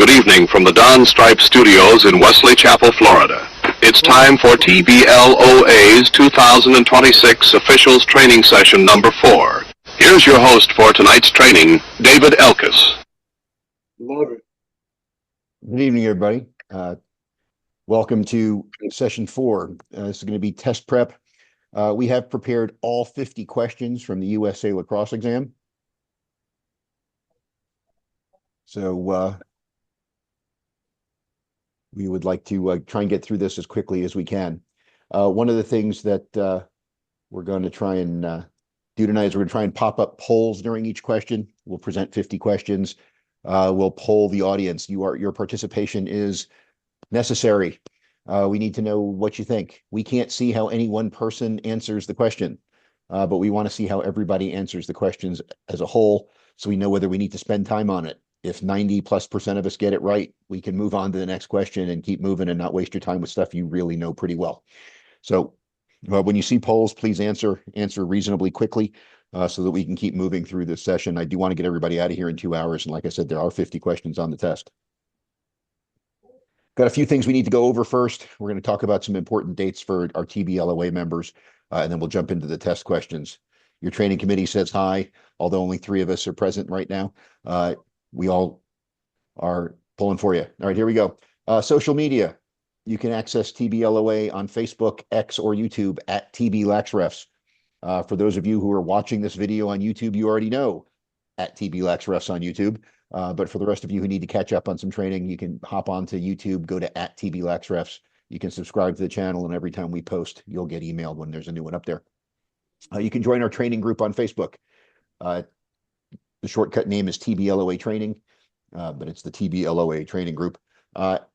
Good evening from the Don Stripe Studios in Wesley Chapel, Florida. It's time for TBLOA's 2026 Officials Training Session number 4. Here's your host for tonight's training, David Elkis. Good evening, everybody. Welcome to session 4. This is going to be test prep. We have prepared all 50 questions from the USA lacrosse exam. So we would like to try and get through this as quickly as we can. One of the things that we're going to try and do tonight is we're going to try and pop up polls during each question. We'll present 50 questions. We'll poll the audience. Your participation is necessary. We need to know what you think. We can't see how any one person answers the question, but we want to see how everybody answers the questions as a whole, so we know whether we need to spend time on it. If 90+% of us get it right, we can move on to the next question and keep moving and not waste your time with stuff you really know pretty well. So when you see polls, please answer reasonably quickly so that we can keep moving through this session. I do want to get everybody out of here in 2 hours. And like I said, there are 50 questions on the test. Got a few things we need to go over first. We're going to talk about some important dates for our TBLOA members, and then we'll jump into the test questions. Your training committee says hi, although only 3 of us are present right now. We all are pulling for you. All right, here we go. Social media. You can access TBLOA on Facebook, X, or YouTube at TBLaxRefs. For those of you who are watching this video on YouTube, you already know at TBLaxRefs on YouTube. But for the rest of you who need to catch up on some training, you can hop onto YouTube, go to at TBLaxRefs. You can subscribe to the channel, and every time we post, you'll get emailed when there's a new one up there. You can join our training group on Facebook. The shortcut name is TBLOA Training, but it's the TBLOA Training Group.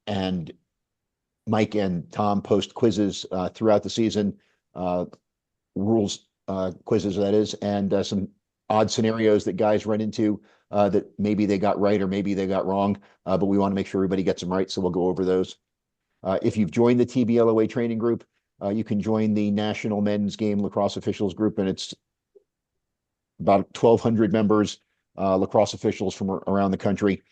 And Mike and Tom post quizzes throughout the season, rules quizzes, that is, and some odd scenarios that guys run into that maybe they got right or maybe they got wrong, but we want to make sure everybody gets them right, so we'll go over those. If you've joined the TBLOA Training Group, you can join the National Men's Game Lacrosse Officials Group, and it's about 1,200 members, lacrosse officials from around the country.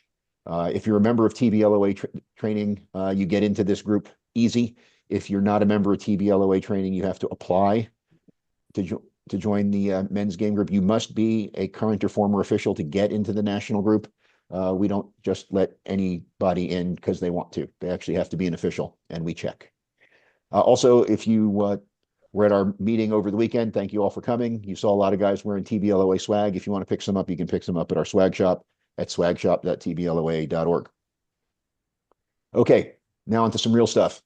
If you're a member of TBLOA training, you get into this group easy. If you're not a member of TBLOA training, you have to apply to join the men's game group. You must be a current or former official to get into the national group. We don't just let anybody in because they want to. They actually have to be an official, and we check. Also, if you were at our meeting over the weekend, thank you all for coming. You saw a lot of guys wearing TBLOA swag. If you want to pick some up, you can pick some up at our swag shop at swagshop.tbloa.org. Okay, now onto some real stuff.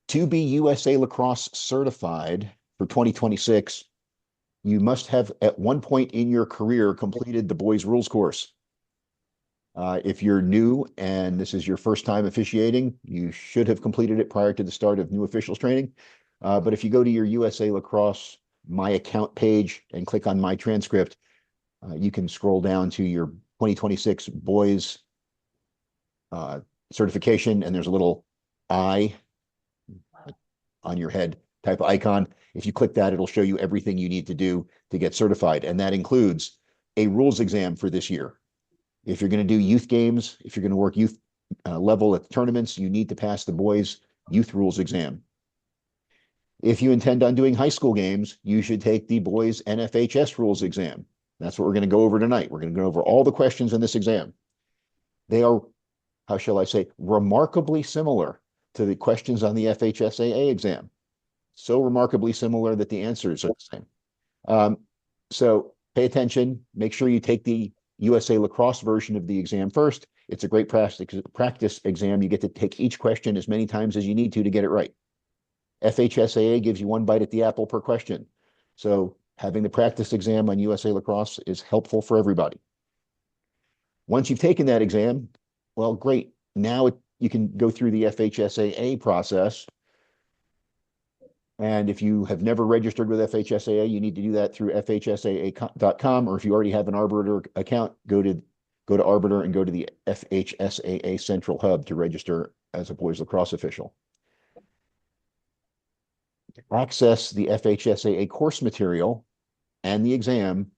To be USA Lacrosse certified for 2026, you must have at one point in your career completed the boys rules course. If you're new and this is your first time officiating, you should have completed it prior to the start of new officials training. But if you go to your USA Lacrosse My Account page and click on My Transcript, you can scroll down to your 2026 boys certification, and there's a little eye on your head type of icon. If you click that, it'll show you everything you need to do to get certified, and that includes a rules exam for this year. If you're going to do youth games, if you're going to work youth level at tournaments, you need to pass the boys youth rules exam. If you intend on doing high school games, you should take the boys NFHS rules exam. That's what we're going to go over tonight. We're going to go over all the questions in this exam. They are, how shall I say, remarkably similar to the questions on the FHSAA exam. So remarkably similar that the answers are the same. So pay attention. Make sure you take the USA Lacrosse version of the exam first. It's a great practice exam. You get to take each question as many times as you need to get it right. FHSAA gives you 1 bite at the apple per question. So having the practice exam on USA Lacrosse is helpful for everybody. Once you've taken that exam, well, great. Now you can go through the FHSAA process. And if you have never registered with FHSAA, you need to do that through FHSAA.com, or if you already have an Arbiter account, go to Arbiter and go to the FHSAA Central Hub to register as a boys lacrosse official. Access the FHSAA course material and the exam,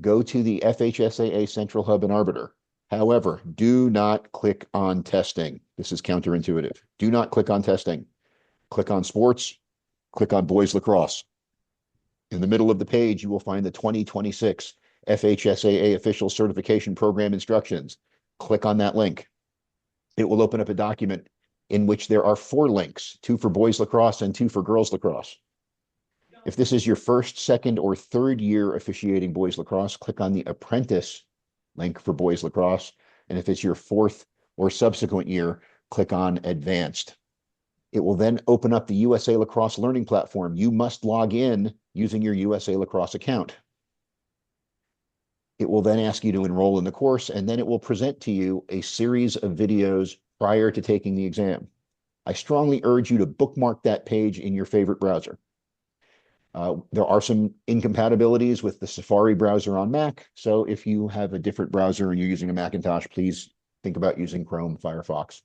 go to the FHSAA Central Hub and Arbiter. However, do not click on testing. This is counterintuitive. Do not click on testing. Click on sports, click on boys lacrosse. In the middle of the page, you will find the 2026 FHSAA official certification program instructions. Click on that link. It will open up a document in which there are 4 links, 2 for boys lacrosse and 2 for girls lacrosse. If this is your first, second, or third year officiating boys lacrosse, click on the apprentice link for boys lacrosse. And if it's your 4th or subsequent year, click on advanced. It will then open up the USA Lacrosse Learning Platform. You must log in using your USA Lacrosse account. It will then ask you to enroll in the course, and then it will present to you a series of videos prior to taking the exam. I strongly urge you to bookmark that page in your favorite browser. There are some incompatibilities with the Safari browser on Mac, so if you have a different browser and you're using a Macintosh, please think about using Chrome, Firefox,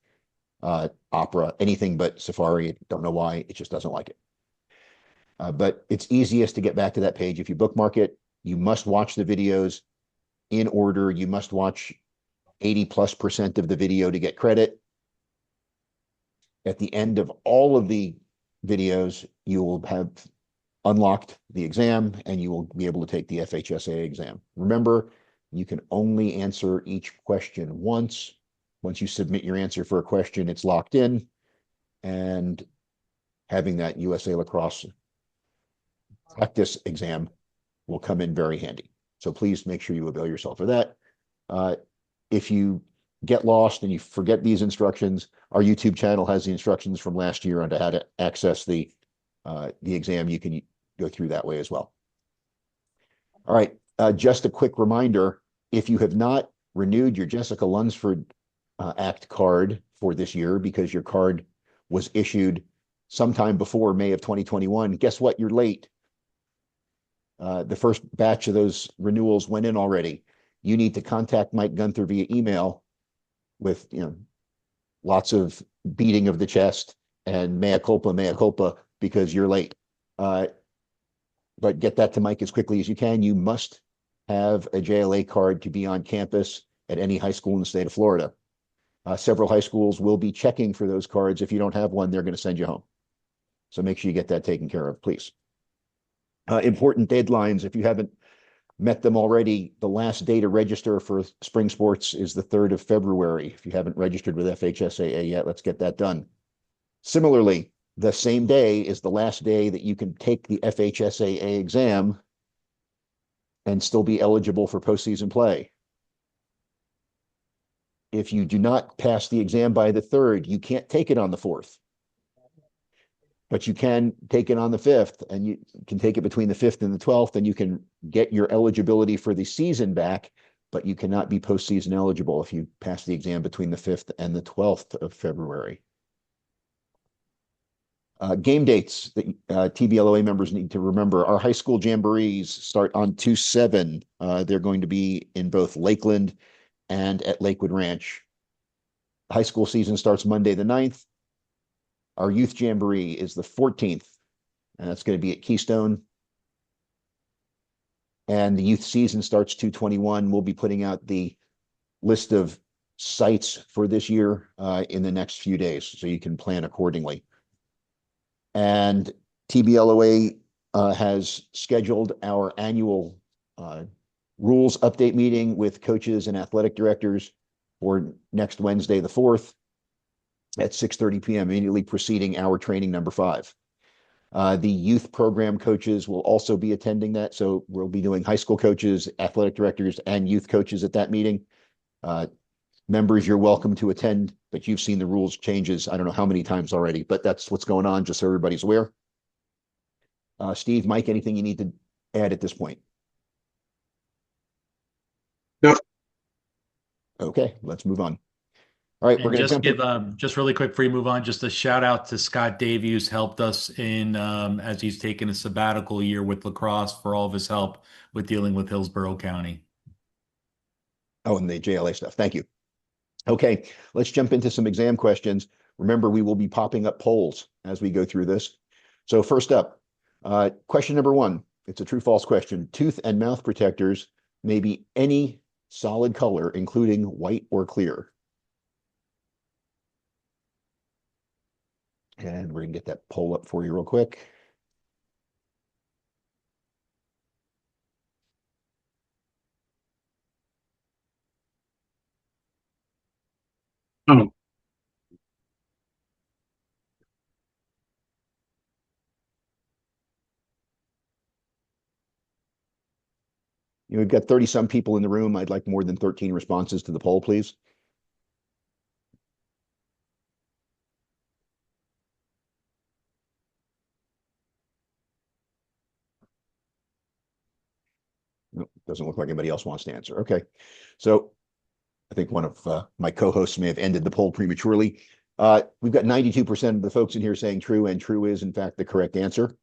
Opera, anything but Safari. Don't know why, it just doesn't like it. But it's easiest to get back to that page if you bookmark it. You must watch the videos in order. You must watch 80+% of the video to get credit. At the end of all of the videos, you will have unlocked the exam and you will be able to take the FHSA exam. Remember, you can only answer each question once. Once you submit your answer for a question, it's locked in, and having that USA Lacrosse practice exam will come in very handy. So please make sure you avail yourself of that. If you get lost and you forget these instructions, our YouTube channel has the instructions from last year on how to access the exam. You can go through that way as well. All right, just a quick reminder, if you have not renewed your Jessica Lunsford Act card for this year because your card was issued sometime before May of 2021, guess what? You're late. The first batch of those renewals went in already. You need to contact Mike Gunther via email with, lots of beating of the chest and mea culpa, because you're late. But get that to Mike as quickly as you can. You must have a JLA card to be on campus at any high school in the state of Florida. Several high schools will be checking for those cards. If you don't have one, they're going to send you home. So make sure you get that taken care of, please. Important deadlines, if you haven't met them already, the last day to register for spring sports is the 3rd of February. If you haven't registered with FHSAA yet, let's get that done. Similarly, the same day is the last day that you can take the FHSAA exam and still be eligible for postseason play. If you do not pass the exam by the 3rd, you can't take it on the 4th. But you can take it on the 5th, and you can take it between the 5th and the 12th, and you can get your eligibility for the season back, but you cannot be postseason eligible if you pass the exam between the 5th and the 12th of February. Game dates that TBLOA members need to remember. Our high school jamborees start on 2/7. They're going to be in both Lakeland and at Lakewood Ranch. High school season starts Monday the 9th. Our youth jamboree is the 14th, and that's going to be at Keystone. And the youth season starts 2/21. We'll be putting out the list of sites for this year in the next few days, so you can plan accordingly. And TBLOA has scheduled our annual rules update meeting with coaches and athletic directors for next Wednesday, the 4th, at 6:30 p.m., immediately preceding our training number 5. The youth program coaches will also be attending that. So we'll be doing high school coaches, athletic directors, and youth coaches at that meeting. Members, you're welcome to attend, but you've seen the rules changes, I don't know how many times already, but that's what's going on, just so everybody's aware. Steve, Mike, anything you need to add at this point? No. Okay, let's move on. All right, we're going to just jump give just really quick before you move on, just a shout out to Scott Davey, who's helped us in as he's taken a sabbatical year with lacrosse, for all of his help with dealing with Hillsborough County. Oh, and the JLA stuff. Thank you. Okay, let's jump into some exam questions. Remember, we will be popping up polls as we go through this. So first up, question number 1. It's a true-false question. Tooth and mouth protectors may be any solid color, including white or clear? And we're going to get that poll up for you real quick. We've got 30 some people in the room. I'd like more than 13 responses to the poll, please. Nope, doesn't look like anybody else wants to answer. Okay. So I think one of my co-hosts may have ended the poll prematurely. We've got 92% of the folks in here saying true, and true is, in fact, the correct answer.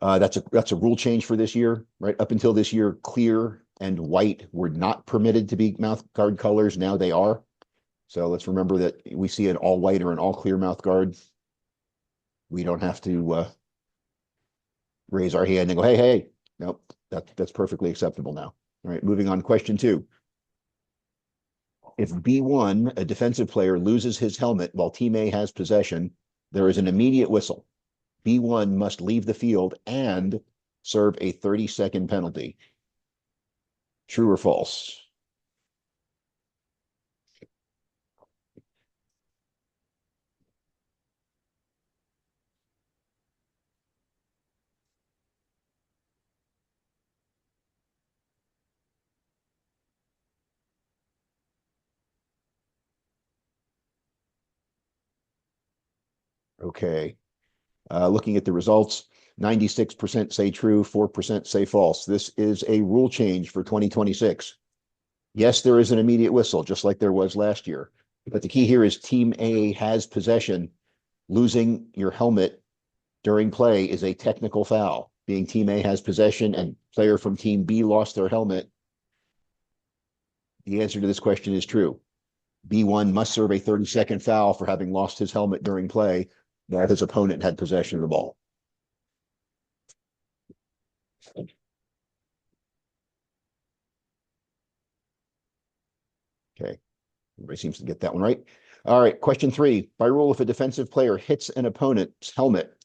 That's a rule change for this year, right? Up until this year, clear and white were not permitted to be mouth guard colors. Now they are. So let's remember that we see an all white or an all clear mouth guard. We don't have to raise our hand and go, hey, hey. Nope, that's perfectly acceptable now. All right, moving on. Question 2. If B1, a defensive player, loses his helmet while Team A has possession, there is an immediate whistle. B1 must leave the field and serve a 30-second penalty. True or false? Okay. Looking at the results, 96% say true, 4% say false. This is a rule change for 2026. Yes, there is an immediate whistle, just like there was last year. But the key here is Team A has possession. Losing your helmet during play is a technical foul. Being Team A has possession and player from Team B lost their helmet, the answer to this question is true. B1 must serve a 30-second foul for having lost his helmet during play that his opponent had possession of the ball. Okay, everybody seems to get that one right. All right, question 3. By rule, if a defensive player hits an opponent's helmet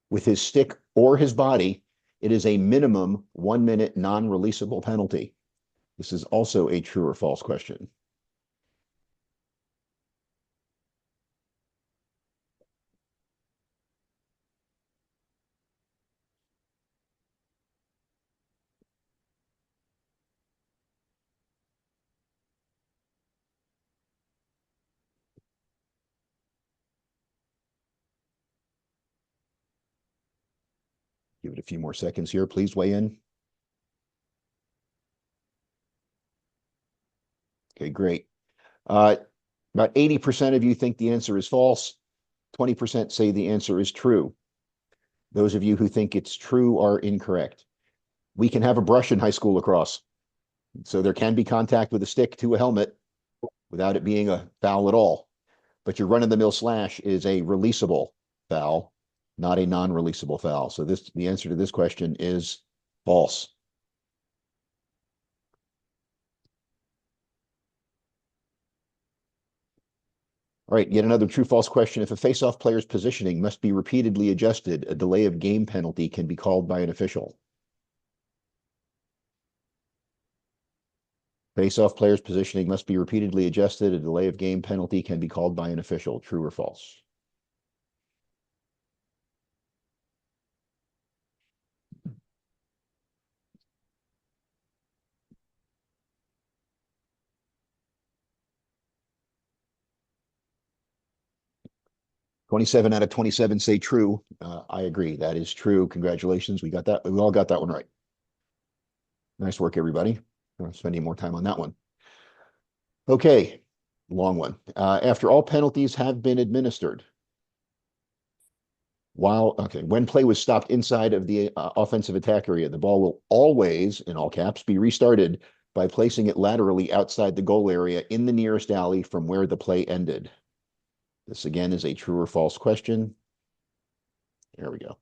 with his stick or his body, it is a minimum 1-minute non-releasable penalty. This is also a true or false question. Give it a few more seconds here. Please weigh in. Okay, great. About 80% of you think the answer is false. 20% say the answer is true. Those of you who think it's true are incorrect. We can have a brush in high school lacrosse. So there can be contact with a stick to a helmet without it being a foul at all. But your run-of-the-mill slash is a releasable foul, not a non-releasable foul. So the answer to this question is false. All right, yet another true-false question. If a face-off player's positioning must be repeatedly adjusted, a delay of game penalty can be called by an official. Face-off player's positioning must be repeatedly adjusted. A delay of game penalty can be called by an official. True or false? Twenty-seven out of 27 say true. I agree. That is true. Congratulations. We got that. We all got that one right. Nice work, everybody. I'm spending more time on that one. Okay, long one. After all penalties have been administered, when play was stopped inside of the offensive attack area, the ball will always, in all caps, be restarted by placing it laterally outside the goal area in the nearest alley from where the play ended. This again is a true or false question. There we go.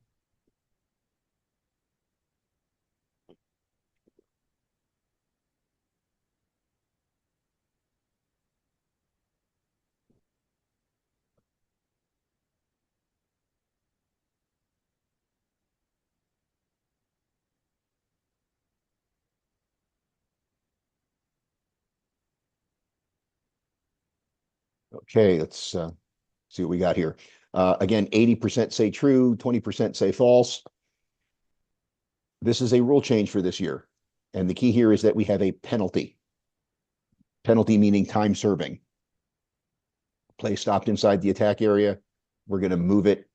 Okay, let's see what we got here. Again, 80% say true, 20% say false. This is a rule change for this year. And the key here is that we have a penalty. Penalty meaning time serving. Play stopped inside the attack area. We're going to move it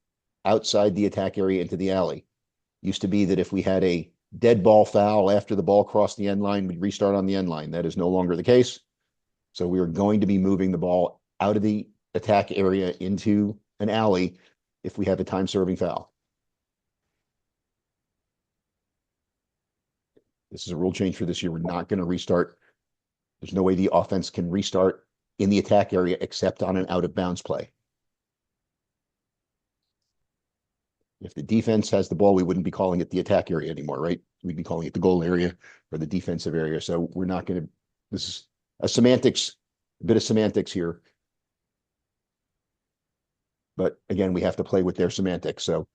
outside the attack area into the alley. Used to be that if we had a dead ball foul after the ball crossed the end line, we'd restart on the end line. That is no longer the case. So we are going to be moving the ball out of the attack area into an alley if we have a time serving foul. This is a rule change for this year. We're not going to restart. There's no way the offense can restart in the attack area except on an out of bounds play. If the defense has the ball, we wouldn't be calling it the attack area anymore, right? We'd be calling it the goal area or the defensive area. So we're not going to, this is a bit of semantics here. But again, we have to play with their semantics. So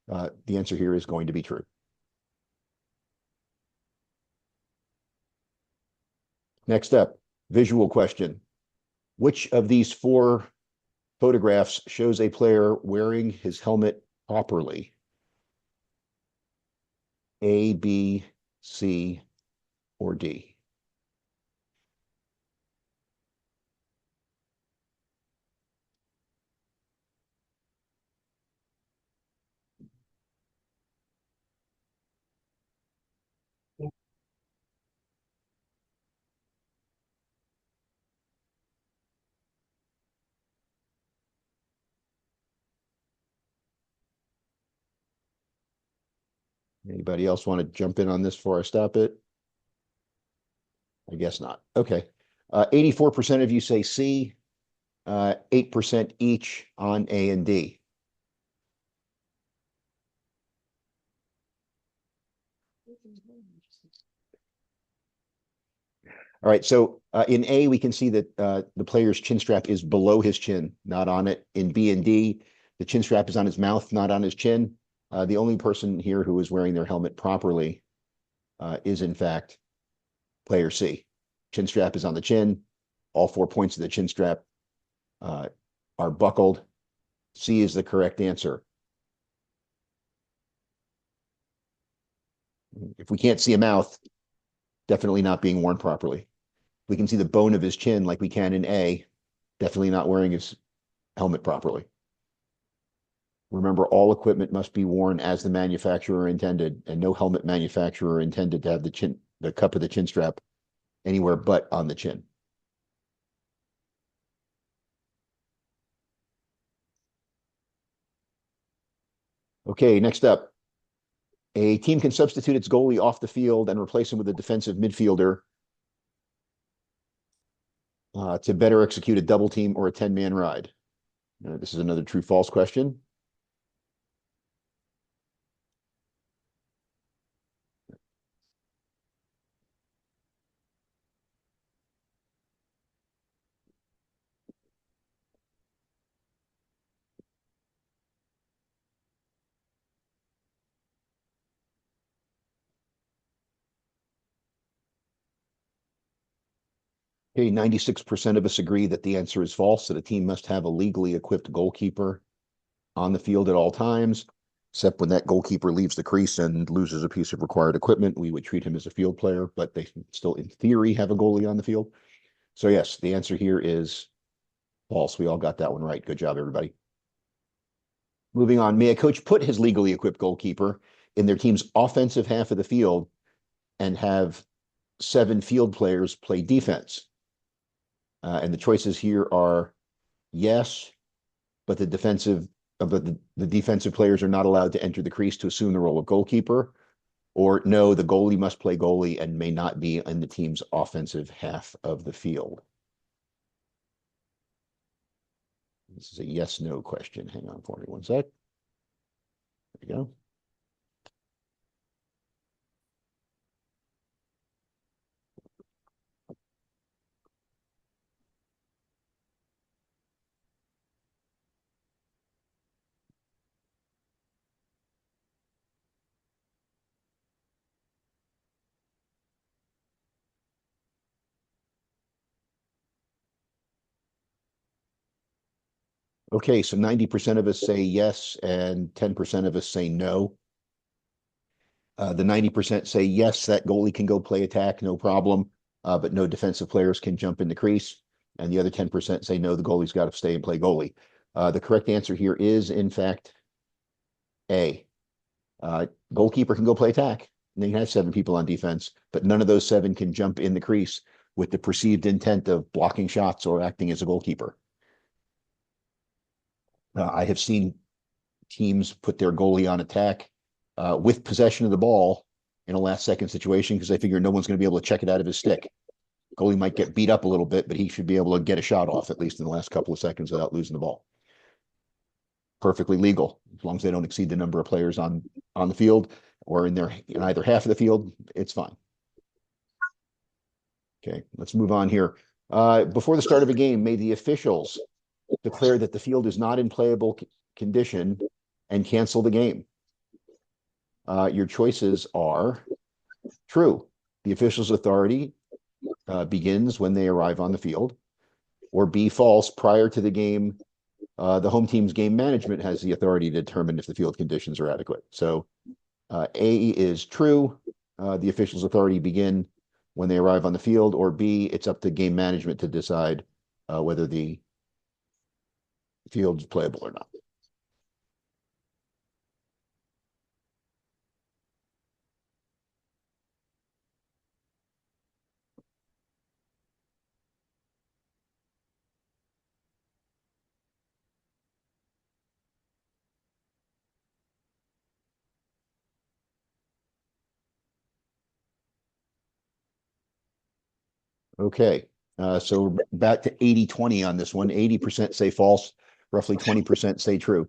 the answer here is going to be true. Next up, visual question. Which of these four photographs shows a player wearing his helmet properly? A, B, C, or D? Anybody else want to jump in on this before I stop it? I guess not. Okay. 84% of you say C, 8% each on A and D. All right. So in A, we can see that the player's chin strap is below his chin, not on it. In B and D, the chin strap is on his mouth, not on his chin. The only person here who is wearing their helmet properly is, in fact, player C. Chin strap is on the chin. All 4 points of the chin strap are buckled. C is the correct answer. If we can't see a mouth, definitely not being worn properly. We can see the bone of his chin like we can in A, definitely not wearing his helmet properly. Remember, all equipment must be worn as the manufacturer intended, and no helmet manufacturer intended to have the cup of the chin strap anywhere but on the chin. Okay, next up. A team can substitute its goalie off the field and replace him with a defensive midfielder to better execute a double team or a 10-man ride. This is another true-false question. Okay, 96% of us agree that the answer is false, that a team must have a legally equipped goalkeeper on the field at all times, except when that goalkeeper leaves the crease and loses a piece of required equipment, we would treat him as a field player, but they still, in theory, have a goalie on the field. So yes, the answer here is false. We all got that one right. Good job, everybody. Moving on, may a coach put his legally equipped goalkeeper in their team's offensive half of the field and have 7 field players play defense? And the choices here are yes, but the defensive players are not allowed to enter the crease to assume the role of goalkeeper, or no, the goalie must play goalie and may not be in the team's offensive half of the field. This is a yes/no question. Hang on for me one sec. There we go. Okay, so 90% of us say yes, and 10% of us say no. The 90% say yes, that goalie can go play attack, no problem, but no defensive players can jump in the crease. And the other 10% say no, the goalie's got to stay and play goalie. The correct answer here is, in fact, A. Goalkeeper can go play attack. And they can have 7 people on defense, but none of those 7 can jump in the crease with the perceived intent of blocking shots or acting as a goalkeeper. I have seen teams put their goalie on attack with possession of the ball in a last second situation because they figure no one's going to be able to check it out of his stick. Goalie might get beat up a little bit, but he should be able to get a shot off at least in the last couple of seconds without losing the ball. Perfectly legal as long as they don't exceed the number of players on the field or in either half of the field. It's fine. Okay, let's move on here. Before the start of a game, may the officials declare that the field is not in playable condition and cancel the game. Your choices are true. The official's authority begins when they arrive on the field, or B, false. Prior to the game, the home team's game management has the authority to determine if the field conditions are adequate. So A is true. The official's authority begin when they arrive on the field, or B, it's up to game management to decide whether the field's playable or not. Okay, so we're back to 80-20 on this one. 80% say false, roughly 20% say true.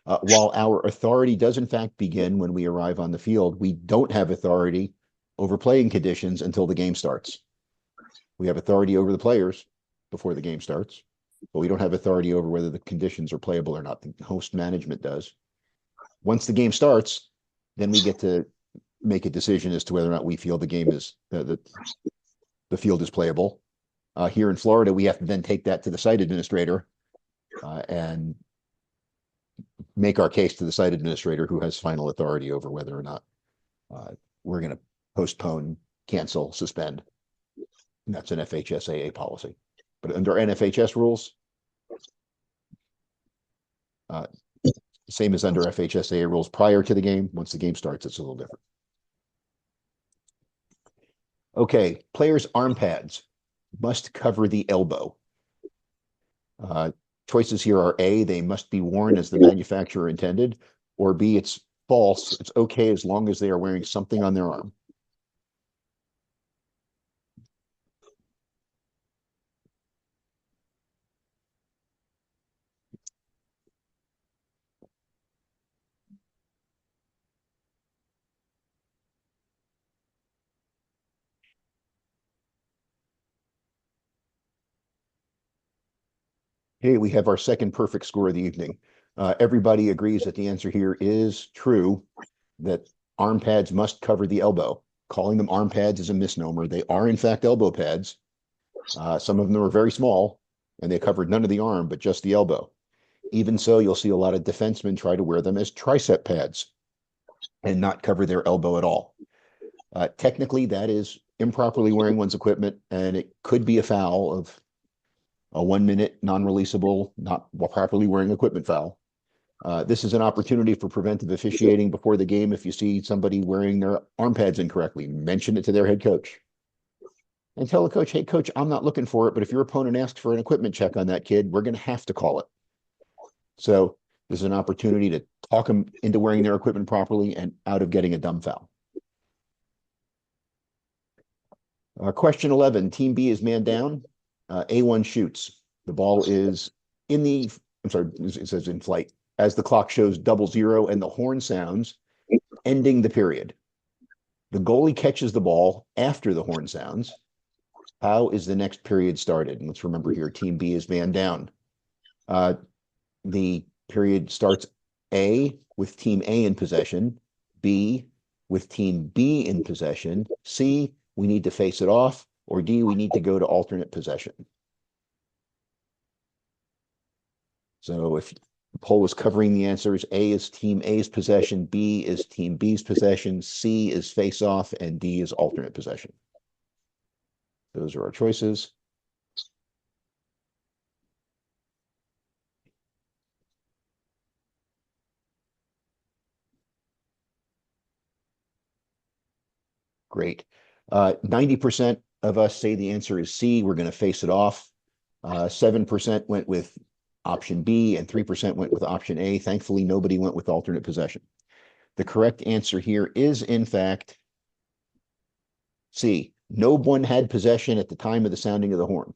While our authority does in fact begin when we arrive on the field, we don't have authority over playing conditions until the game starts. We have authority over the players before the game starts, but we don't have authority over whether the conditions are playable or not. The host management does. Once the game starts, then we get to make a decision as to whether or not we feel the game is the field is playable. Here in Florida, we have to then take that to the site administrator and make our case to the site administrator, who has final authority over whether or not we're going to postpone, cancel, suspend. And that's an FHSAA policy. But under NFHS rules, same as under FHSAA rules prior to the game. Once the game starts, it's a little different. Okay, players' arm pads must cover the elbow. Choices here are A, they must be worn as the manufacturer intended, or B, it's false. It's okay as long as they are wearing something on their arm. Okay, we have our second perfect score of the evening. Everybody agrees that the answer here is true, that arm pads must cover the elbow. Calling them arm pads is a misnomer. They are, in fact, elbow pads. Some of them are very small, and they covered none of the arm, but just the elbow. Even so, you'll see a lot of defensemen try to wear them as tricep pads and not cover their elbow at all. Technically, that is improperly wearing one's equipment, and it could be a foul of a 1-minute non-releasable, not properly wearing equipment foul. This is an opportunity for preventive officiating before the game. If you see somebody wearing their arm pads incorrectly, mention it to their head coach. And tell the coach, hey, coach, I'm not looking for it, but if your opponent asks for an equipment check on that kid, we're going to have to call it. So this is an opportunity to talk them into wearing their equipment properly and out of getting a dumb foul. Question 11, Team B is man down. A1 shoots. The ball is it says in flight. As the clock shows 00 and the horn sounds, ending the period. The goalie catches the ball after the horn sounds. How is the next period started? And let's remember here, Team B is man down. The period starts A with Team A in possession, B with Team B in possession, C, we need to face it off, or D, we need to go to alternate possession. So if the poll was covering the answers, A is team A's possession, B is team B's possession, C is face off, and D is alternate possession. Those are our choices. Great. 90% of us say the answer is C. We're going to face it off. 7% went with option B and 3% went with option A. Thankfully, nobody went with alternate possession. The correct answer here is, in fact, C. No one had possession at the time of the sounding of the horn.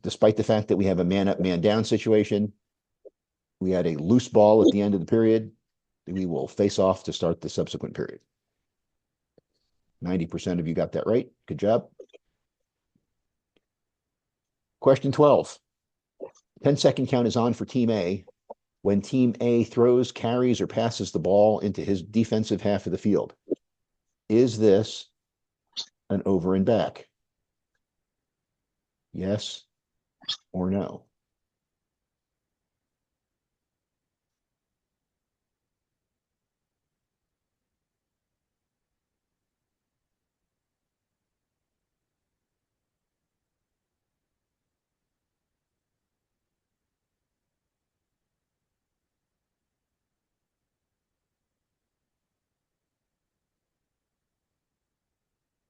Despite the fact that we have a man up, man down situation, we had a loose ball at the end of the period. We will face off to start the subsequent period. 90% of you got that right. Good job. Question 12. 10-second count is on for Team A when Team A throws, carries, or passes the ball into his defensive half of the field. Is this an over and back? Yes or no?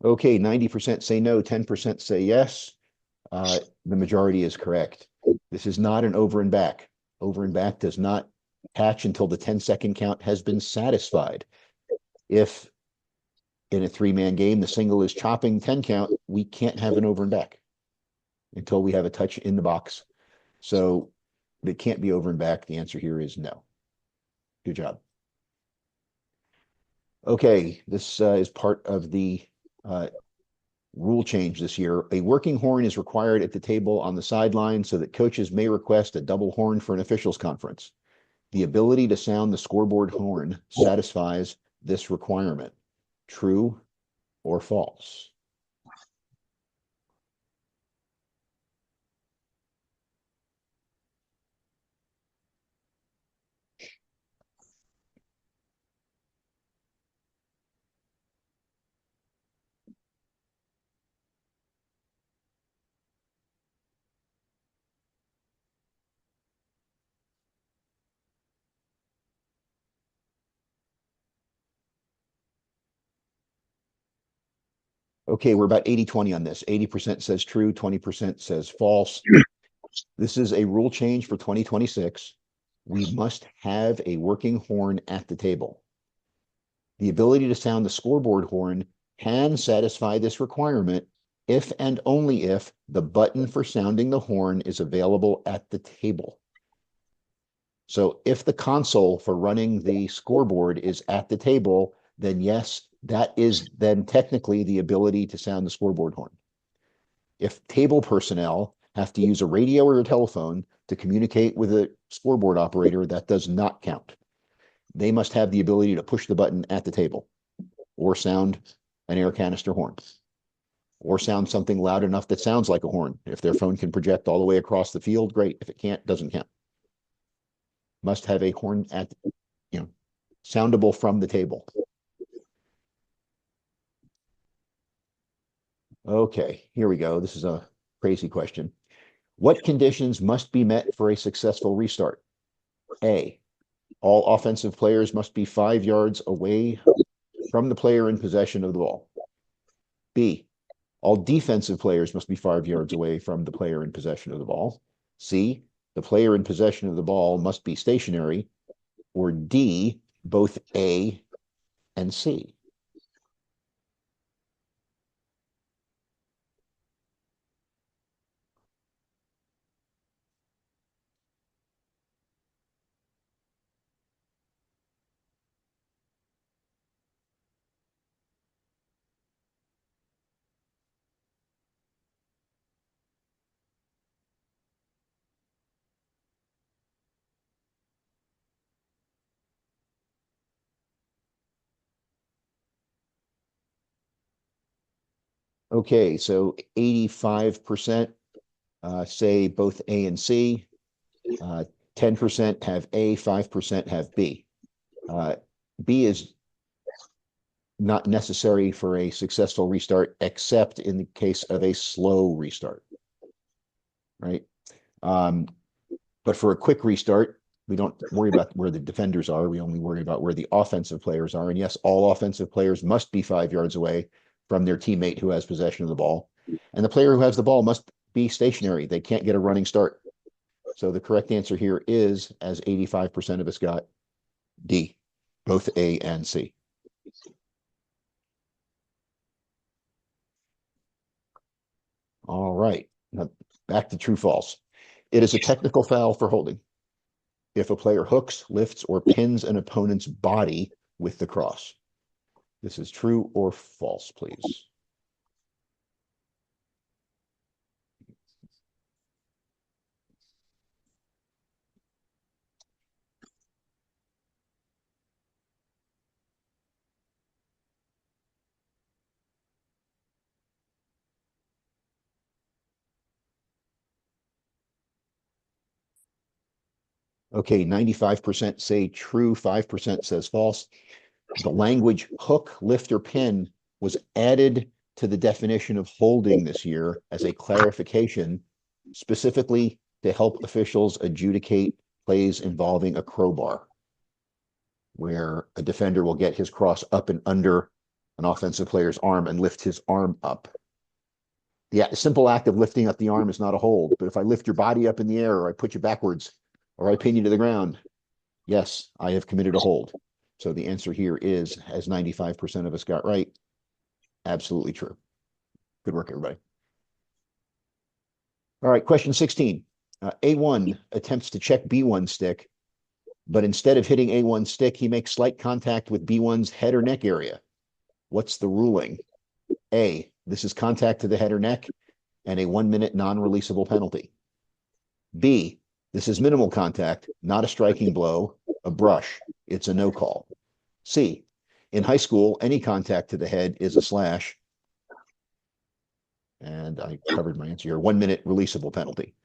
Okay, 90% say no, 10% say yes. The majority is correct. This is not an over and back. Over and back does not hatch until the 10-second count has been satisfied. If in a three-man game, the single is chopping 10 count, we can't have an over and back until we have a touch in the box. So it can't be over and back. The answer here is no. Good job. Okay, this is part of the rule change this year. A working horn is required at the table on the sideline so that coaches may request a double horn for an officials conference. The ability to sound the scoreboard horn satisfies this requirement. True or false? Okay, we're about 80-20 on this. 80% says true, 20% says false. This is a rule change for 2026. We must have a working horn at the table. The ability to sound the scoreboard horn can satisfy this requirement if and only if the button for sounding the horn is available at the table. So if the console for running the scoreboard is at the table, then yes, that is then technically the ability to sound the scoreboard horn. If table personnel have to use a radio or a telephone to communicate with a scoreboard operator, that does not count. They must have the ability to push the button at the table or sound an air canister horn or sound something loud enough that sounds like a horn. If their phone can project all the way across the field, great. If it can't, doesn't count. Must have a horn at, soundable from the table. Okay, here we go. This is a crazy question. What conditions must be met for a successful restart? A, all offensive players must be 5 yards away from the player in possession of the ball. B, all defensive players must be 5 yards away from the player in possession of the ball. C, the player in possession of the ball must be stationary. Or D, both A and C. Okay, so 85% say both A and C. 10% have A, 5% have B. B is not necessary for a successful restart, except in the case of a slow restart, right? But for a quick restart, we don't worry about where the defenders are. We only worry about where the offensive players are. And yes, all offensive players must be 5 yards away from their teammate who has possession of the ball. And the player who has the ball must be stationary. They can't get a running start. So the correct answer here is, as 85% of us got, D, both A and C. All right, now back to true false. It is a technical foul for holding if a player hooks, lifts, or pins an opponent's body with the cross. This is true or false, please. Okay, 95% say true, 5% says false. The language hook, lift, or pin was added to the definition of holding this year as a clarification, specifically to help officials adjudicate plays involving a crowbar, where a defender will get his cross up and under an offensive player's arm and lift his arm up. The simple act of lifting up the arm is not a hold, but if I lift your body up in the air, or I put you backwards, or I pin you to the ground, yes, I have committed a hold. So the answer here is, as 95% of us got right, absolutely true. Good work, everybody. All right, question 16. A1 attempts to check B1 stick, but instead of hitting A1 stick, he makes slight contact with B1's head or neck area. What's the ruling? A, this is contact to the head or neck and a 1 minute non-releasable penalty. B, this is minimal contact, not a striking blow, a brush. It's a no call. C, in high school, any contact to the head is a slash. And I covered my answer here, 1 minute releasable penalty.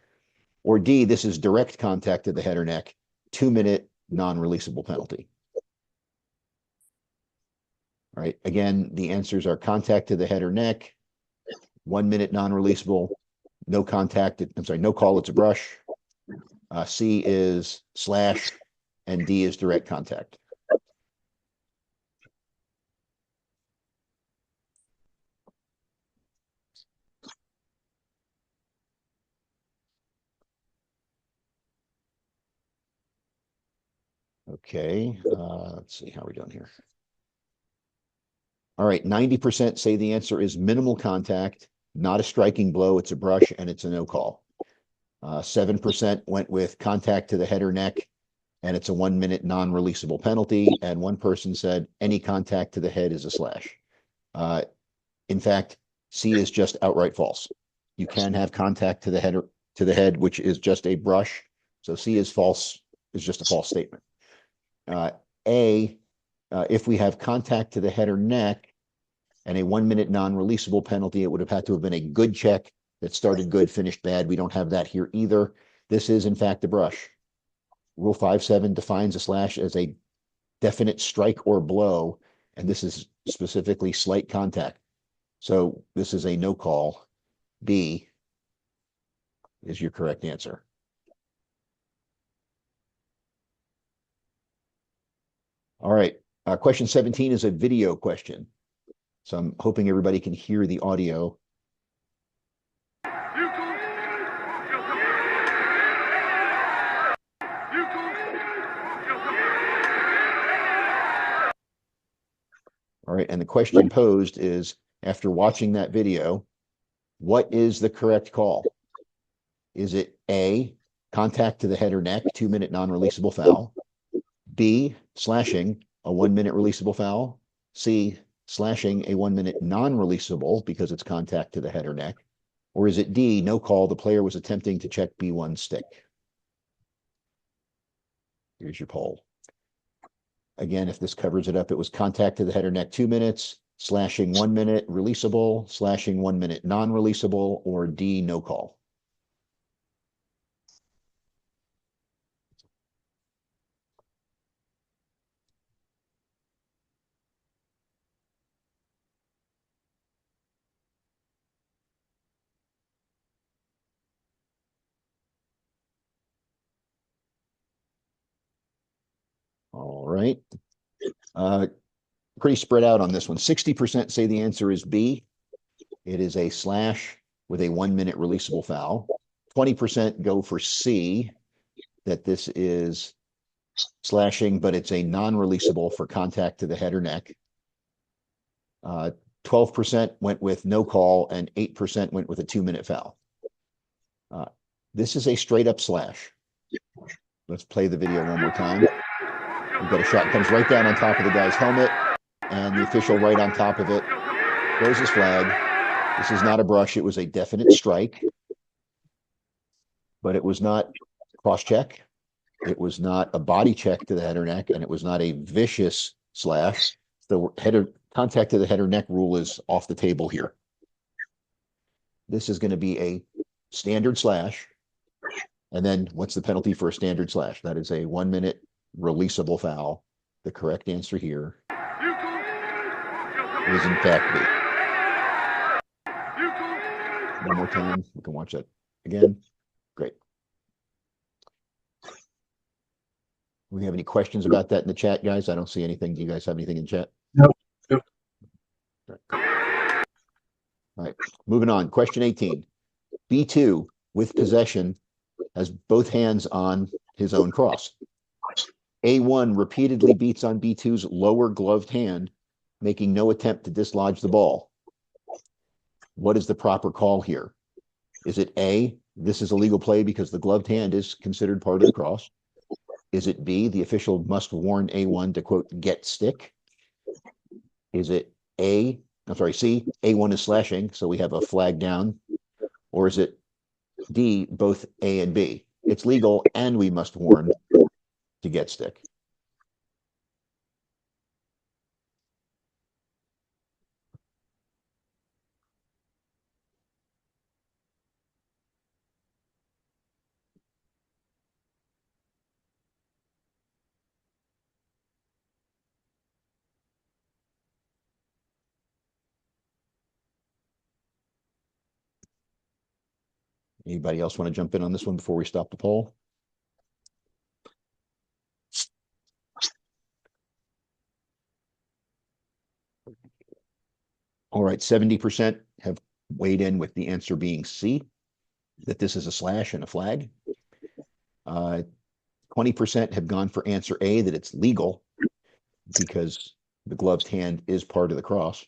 Or D, this is direct contact to the head or neck, 2 minute non-releasable penalty. All right, again, the answers are contact to the head or neck, 1 minute non-releasable, no contact, I'm sorry, no call, it's a brush. C is slash, and D is direct contact. Okay, let's see how we're doing here. All right, 90% say the answer is minimal contact, not a striking blow, it's a brush, and it's a no call. 7% went with contact to the head or neck, and it's a 1 minute non-releasable penalty. And one person said any contact to the head is a slash. In fact, C is just outright false. You can have contact to the head, which is just a brush. So C is false, is just a false statement. A, if we have contact to the head or neck and a 1 minute non-releasable penalty, it would have had to have been a good check that started good, finished bad. We don't have that here either. This is, in fact, a brush. Rule 5.7 defines a slash as a definite strike or blow, and this is specifically slight contact. So this is a no call. B is your correct answer. All right, question 17 is a video question. So I'm hoping everybody can hear the audio. All right, and the question posed is, after watching that video, what is the correct call? Is it A, contact to the head or neck, 2 minute non-releasable foul? B, slashing, a 1 minute releasable foul? C, slashing, a 1 minute non-releasable because it's contact to the head or neck? Or is it D, no call, the player was attempting to check B1 stick? Here's your poll. Again, if this covers it up, it was contact to the head or neck 2 minutes, slashing 1 minute releasable, slashing 1 minute non-releasable, or D, no call. right. Pretty spread out on this one. 60% say the answer is B. It is a slash with a 1 minute releasable foul. 20% go for C, that this is slashing, but it's a non-releasable for contact to the head or neck. 12% went with no call, and 8% went with a 2 minute foul. This is a straight up slash. Let's play the video one more time. We've got a shot, comes right down on top of the guy's helmet, and the official right on top of it throws his flag. This is not a brush. It was a definite strike, but it was not cross check. It was not a body check to the head or neck, and it was not a vicious slash. The contact to the head or neck rule is off the table here. This is going to be a standard slash. And then what's the penalty for a standard slash? That is a 1 minute releasable foul. The correct answer here is in fact B. One more time. We can watch that again. Great. Do we have any questions about that in the chat, guys? I don't see anything. Do you guys have anything in chat? No. Nope. All right. Moving on. Question 18. B2 with possession has both hands on his own cross. A1 repeatedly beats on B2's lower gloved hand, making no attempt to dislodge the ball. What is the proper call here? Is it A, this is a legal play because the gloved hand is considered part of the cross? Is it B, the official must warn A1 to, quote, get stick? Is it C, A1 is slashing, so we have a flag down? Or is it D, both A and B? It's legal and we must warn to get stick. Anybody else want to jump in on this one before we stop the poll? All right, 70% have weighed in with the answer being C, that this is a slash and a flag. 20% have gone for answer A, that it's legal because the gloved hand is part of the cross.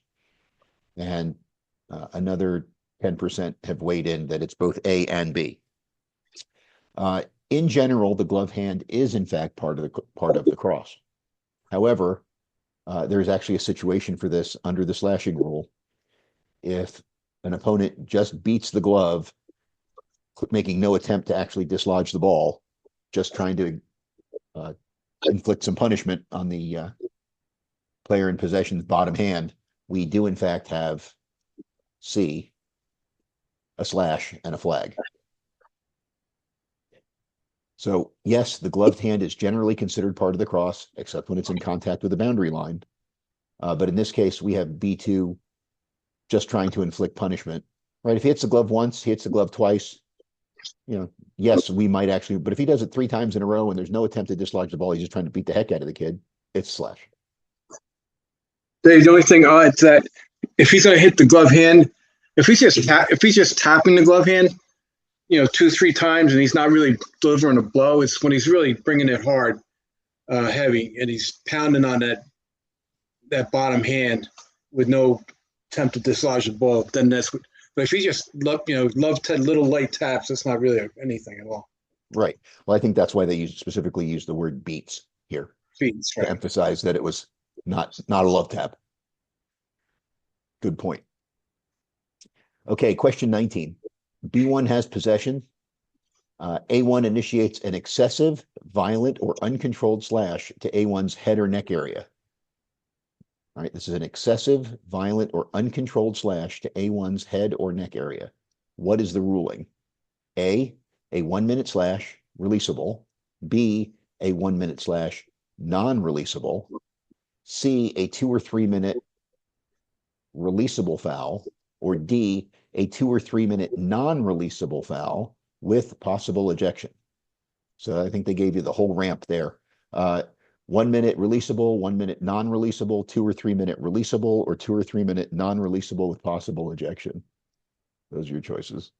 And another 10% have weighed in that it's both A and B. In general, the glove hand is in fact part of the cross. However, there's actually a situation for this under the slashing rule. If an opponent just beats the glove, making no attempt to actually dislodge the ball, just trying to inflict some punishment on the player in possession's bottom hand, we do in fact have C, a slash, and a flag. So yes, the gloved hand is generally considered part of the cross, except when it's in contact with the boundary line. But in this case, we have B2 just trying to inflict punishment, right? If he hits the glove once, he hits the glove twice, yes, we might actually, but if he does it 3 times in a row and there's no attempt to dislodge the ball, he's just trying to beat the heck out of the kid, it's slash. Dave, the only thing is that if he's going to hit the glove hand, if he's just tapping the glove hand, 2-3 times, and he's not really delivering a blow, it's when he's really bringing it hard, heavy, and he's pounding on that bottom hand with no attempt to dislodge the ball. Then that's what. But if he just love little light taps, that's not really anything at all. Right. Well, I think that's why they specifically use the word beats here. Beats, right. To emphasize that it was not a love tap. Good point. Okay, question 19. B1 has possession. A1 initiates an excessive, violent, or uncontrolled slash to A1's head or neck area. All right, this is an excessive, violent, or uncontrolled slash to A1's head or neck area. What is the ruling? A 1 minute slash, releasable. B, a 1 minute slash, non-releasable. C, a 2 or 3 minute releasable foul. Or D, a 2 or 3 minute non-releasable foul with possible ejection. So I think they gave you the whole ramp there. 1 minute releasable, 1 minute non-releasable, 2 or 3 minute releasable, or 2 or 3 minute non-releasable with possible ejection. Those are your choices.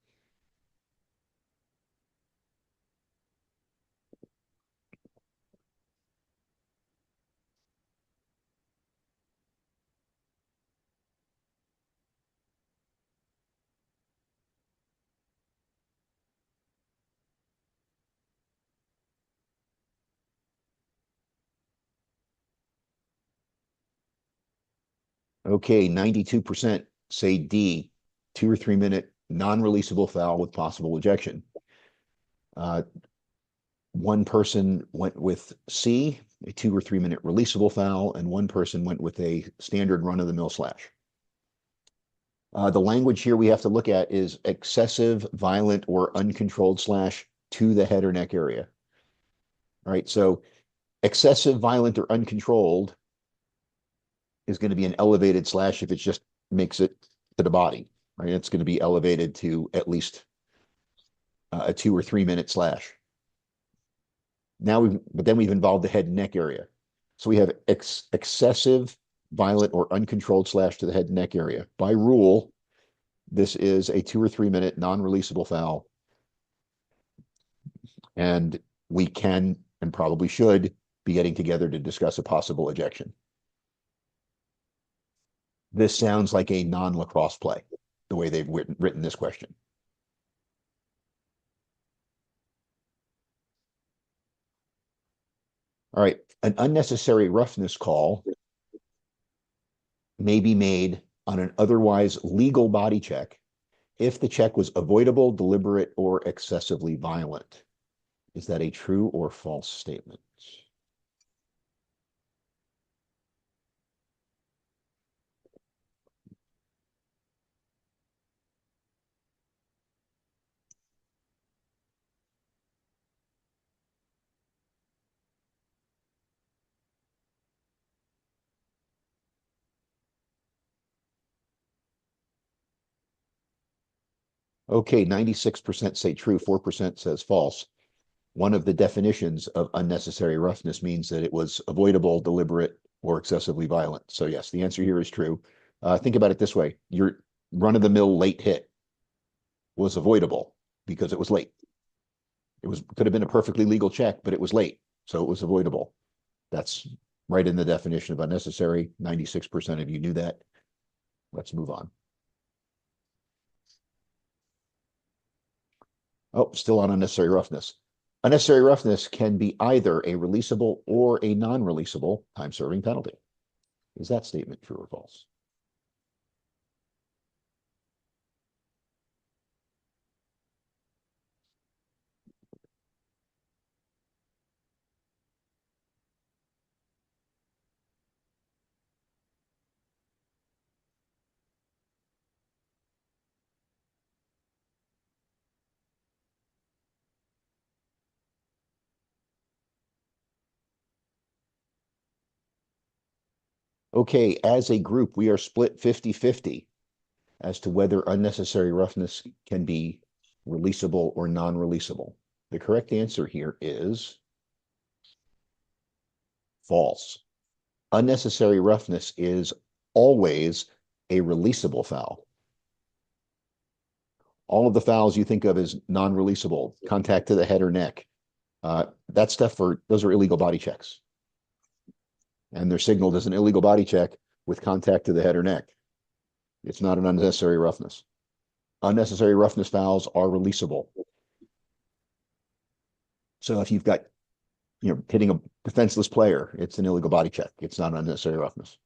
Okay, 92% say D, 2 or 3 minute non-releasable foul with possible ejection. One person went with C, a 2 or 3 minute releasable foul, and one person went with a standard run-of-the-mill slash. The language here we have to look at is excessive, violent, or uncontrolled slash to the head or neck area. All right, so excessive, violent, or uncontrolled is going to be an elevated slash if it just makes it to the body, right? It's going to be elevated to at least a 2 or 3 minute slash. But then we've involved the head and neck area. So we have excessive, violent, or uncontrolled slash to the head and neck area. By rule, this is a 2 or 3 minute non-releasable foul. And we can and probably should be getting together to discuss a possible ejection. This sounds like a non-lacrosse play, the way they've written this question. All right, an unnecessary roughness call may be made on an otherwise legal body check if the check was avoidable, deliberate, or excessively violent. Is that a true or false statement? Okay, 96% say true, 4% says false. One of the definitions of unnecessary roughness means that it was avoidable, deliberate, or excessively violent. So yes, the answer here is true. Think about it this way. Your run-of-the-mill late hit was avoidable because it was late. Could have been a perfectly legal check, but it was late, so it was avoidable. That's right in the definition of unnecessary. 96% of you knew that. Let's move on. Oh, still on unnecessary roughness. Unnecessary roughness can be either a releasable or a non-releasable time-serving penalty. Is that statement true or false? Okay, as a group, we are split 50-50 as to whether unnecessary roughness can be releasable or non-releasable. The correct answer here is false. Unnecessary roughness is always a releasable foul. All of the fouls you think of as non-releasable, contact to the head or neck, those are illegal body checks. And they're signaled as an illegal body check with contact to the head or neck. It's not an unnecessary roughness. Unnecessary roughness fouls are releasable. So if you've got, hitting a defenseless player, it's an illegal body check. It's not unnecessary roughness.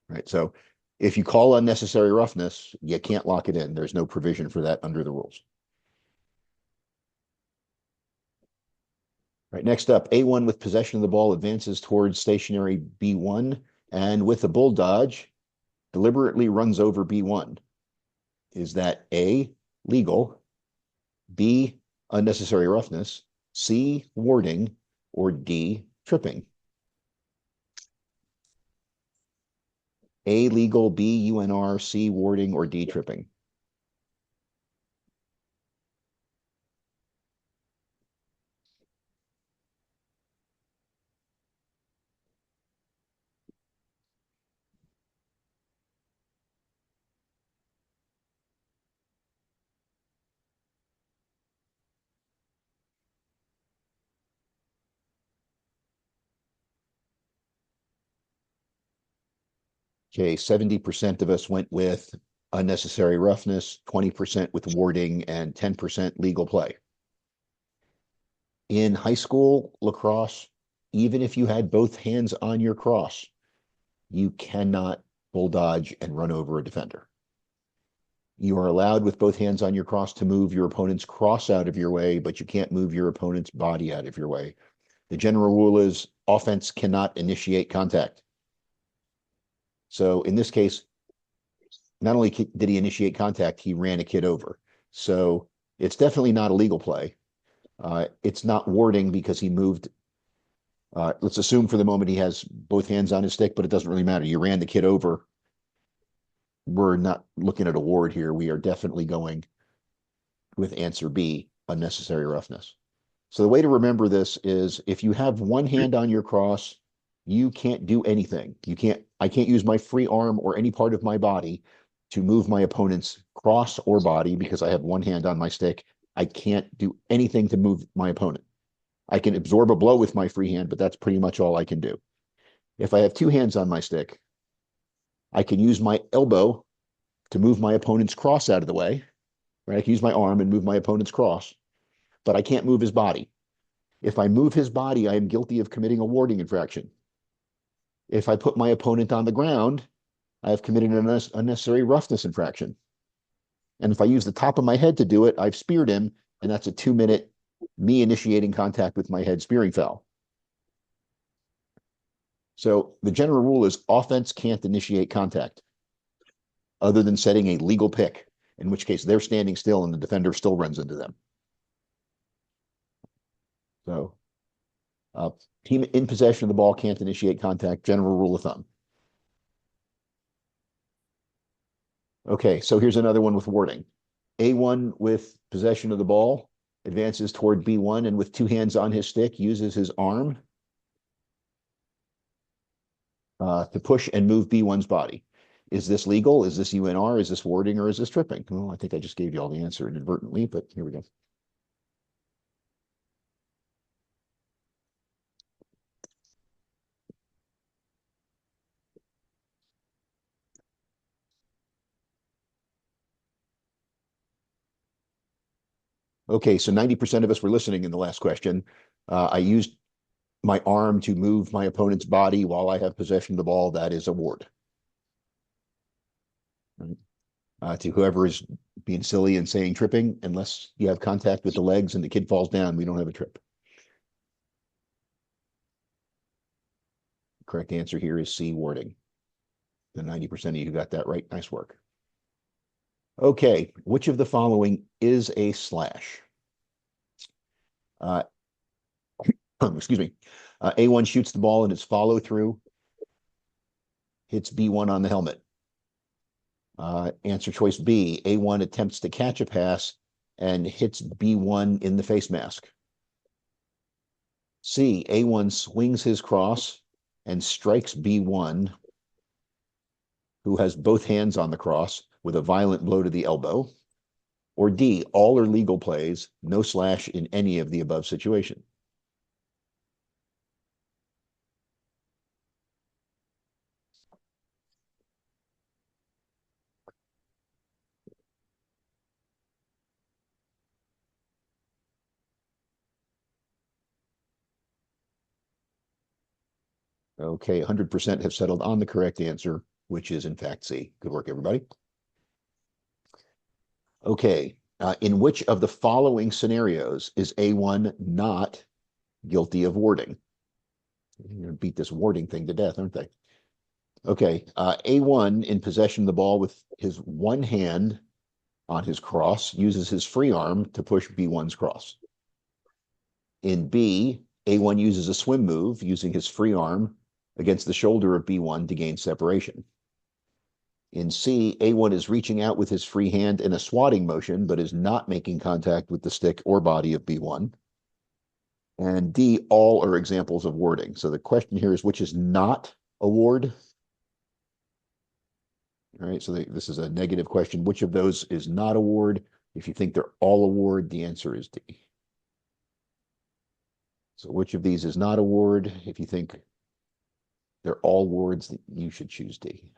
Right. So if you call unnecessary roughness, you can't lock it in. There's no provision for that under the rules. Right, next up, A1 with possession of the ball advances towards stationary B1 and with a bull dodge, deliberately runs over B1. Is that A, legal, B, unnecessary roughness, C, warding, or D, tripping? A, legal, B, UNR, C, warding, or D, tripping? Okay, 70% of us went with unnecessary roughness, 20% with warding, and 10% legal play. In high school lacrosse, even if you had both hands on your cross, you cannot bull dodge and run over a defender. You are allowed with both hands on your cross to move your opponent's cross out of your way, but you can't move your opponent's body out of your way. The general rule is offense cannot initiate contact. So in this case, not only did he initiate contact, he ran a kid over. So it's definitely not a legal play. It's not warding because he moved. Let's assume for the moment he has both hands on his stick, but it doesn't really matter. You ran the kid over. We're not looking at a ward here. We are definitely going with answer B, unnecessary roughness. So the way to remember this is if you have one hand on your cross, you can't do anything. I can't use my free arm or any part of my body to move my opponent's cross or body because I have one hand on my stick. I can't do anything to move my opponent. I can absorb a blow with my free hand, but that's pretty much all I can do. If I have two hands on my stick, I can use my elbow to move my opponent's cross out of the way. Right? I can use my arm and move my opponent's cross, but I can't move his body. If I move his body, I am guilty of committing a warding infraction. If I put my opponent on the ground, I have committed an unnecessary roughness infraction. And if I use the top of my head to do it, I've speared him, and that's a 2-minute me initiating contact with my head spearing foul. So the general rule is offense can't initiate contact other than setting a legal pick, in which case they're standing still and the defender still runs into them. So team in possession of the ball can't initiate contact, general rule of thumb. Okay, so here's another one with warding. A1 with possession of the ball advances toward B1 and with two hands on his stick uses his arm to push and move B1's body. Is this legal? Is this UNR? Is this warding or is this tripping? Well, I think I just gave you all the answer inadvertently, but here we go. Okay, so 90% of us were listening in the last question. I used my arm to move my opponent's body while I have possession of the ball. That is a ward. Right. To whoever is being silly and saying tripping, unless you have contact with the legs and the kid falls down, we don't have a trip. Correct answer here is C, warding. The 90% of you got that right. Nice work. Okay, which of the following is a slash? Excuse me. A1 shoots the ball and its follow through hits B1 on the helmet. Answer choice B, A1 attempts to catch a pass and hits B1 in the face mask. C, A1 swings his cross and strikes B1, who has both hands on the cross, with a violent blow to the elbow. Or D, all are legal plays, no slash in any of the above situation. Okay, 100% have settled on the correct answer, which is in fact C. Good work, everybody. Okay, in which of the following scenarios is A1 not guilty of warding? You're going to beat this warding thing to death, aren't they? Okay, A1 in possession of the ball with his one hand on his cross uses his free arm to push B1's cross. In B, A1 uses a swim move using his free arm against the shoulder of B1 to gain separation. In C, A1 is reaching out with his free hand in a swatting motion, but is not making contact with the stick or body of B1. And D, all are examples of warding. So the question here is, which is not a ward? All right, so this is a negative question. Which of those is not a ward? If you think they're all a ward, the answer is D. So which of these is not a ward? If you think they're all wards, you should choose D.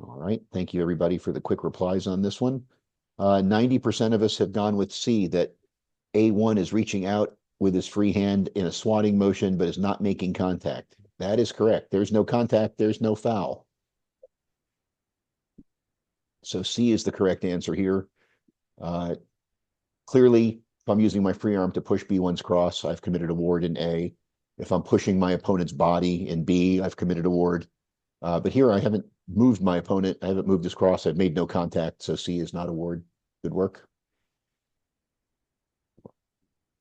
All right. Thank you, everybody, for the quick replies on this one. 90% of us have gone with C, that A1 is reaching out with his free hand in a swatting motion, but is not making contact. That is correct. There's no contact. There's no foul. So C is the correct answer here. Clearly, if I'm using my free arm to push B1's cross, I've committed a ward in A. If I'm pushing my opponent's body in B, I've committed a ward. But here I haven't moved my opponent. I haven't moved his cross. I've made no contact. So C is not a ward. Good work.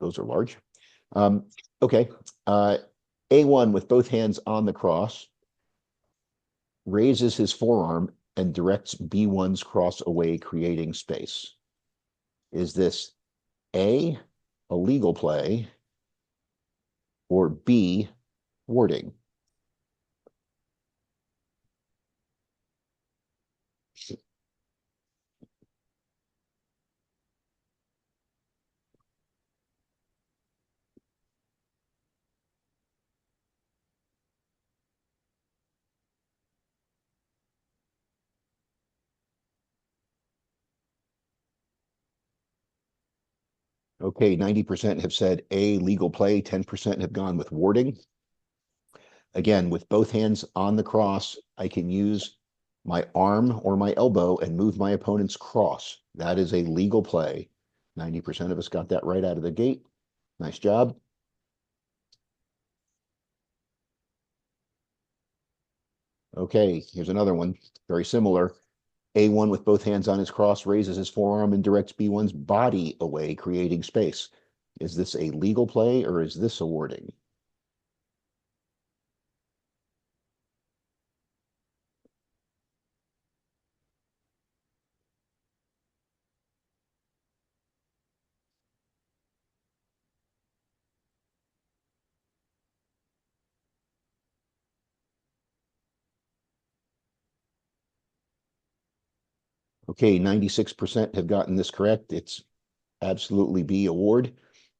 Those are large. Okay. A1 with both hands on the cross raises his forearm and directs B1's cross away, creating space. Is this A, a legal play, or B, warding? Okay, 90% have said A, legal play, 10% have gone with warding. Again, with both hands on the cross, I can use my arm or my elbow and move my opponent's cross. That is a legal play. 90% of us got that right out of the gate. Nice job. Okay, here's another one, very similar. A1 with both hands on his cross raises his forearm and directs B1's body away, creating space. Is this a legal play or is this a warding? Okay, 96% have gotten this correct. It's absolutely B, award.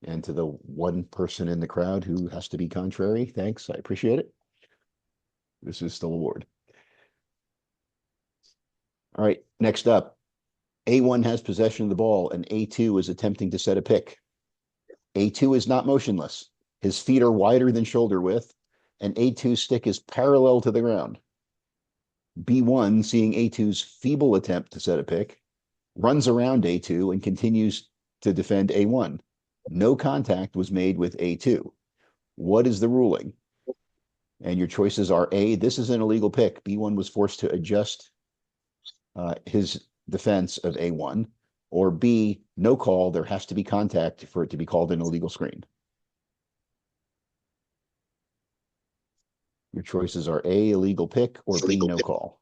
And to the one person in the crowd who has to be contrary, thanks, I appreciate it. This is still award. All right, next up, A1 has possession of the ball and A2 is attempting to set a pick. A2 is not motionless. His feet are wider than shoulder width, and A2's stick is parallel to the ground. B1, seeing A2's feeble attempt to set a pick, runs around A2 and continues to defend A1. No contact was made with A2. What is the ruling? And your choices are A, this is an illegal pick. B1 was forced to adjust his defense of A1, or B, no call, there has to be contact for it to be called an illegal screen. Your choices are A, illegal pick, or B, no call.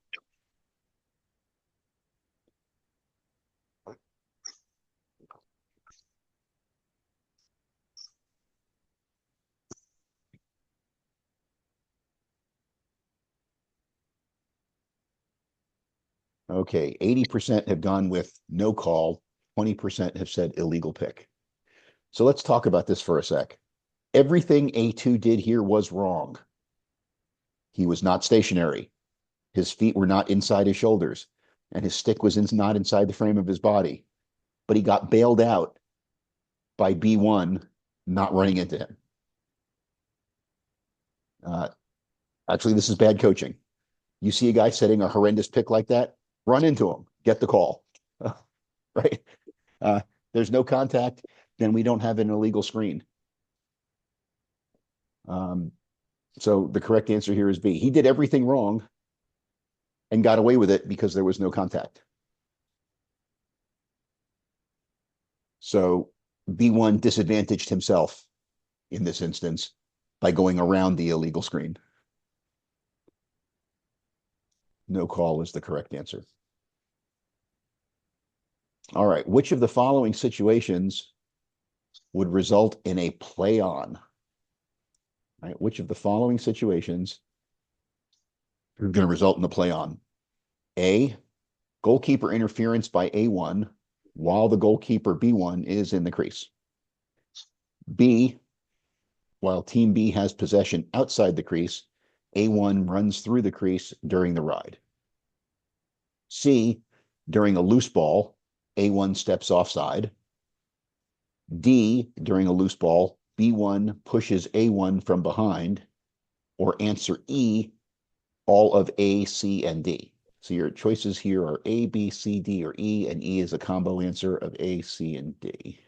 Okay, 80% have gone with no call, 20% have said illegal pick. So let's talk about this for a sec. Everything A2 did here was wrong. He was not stationary. His feet were not inside his shoulders, and his stick was not inside the frame of his body. But he got bailed out by B1 not running into him. Actually, this is bad coaching. You see a guy setting a horrendous pick like that, run into him, get the call, right? There's no contact, then we don't have an illegal screen. So the correct answer here is B. He did everything wrong and got away with it because there was no contact. So B1 disadvantaged himself in this instance by going around the illegal screen. No call is the correct answer. All right, which of the following situations would result in a play on? All right, which of the following situations are going to result in a play on? A, goalkeeper interference by A1 while the goalkeeper B1 is in the crease. B, while team B has possession outside the crease, A1 runs through the crease during the ride. C, during a loose ball, A1 steps offside. D, during a loose ball, B1 pushes A1 from behind. Or answer E, all of A, C, and D. So your choices here are A, B, C, D, or E, and E is a combo answer of A, C, and D.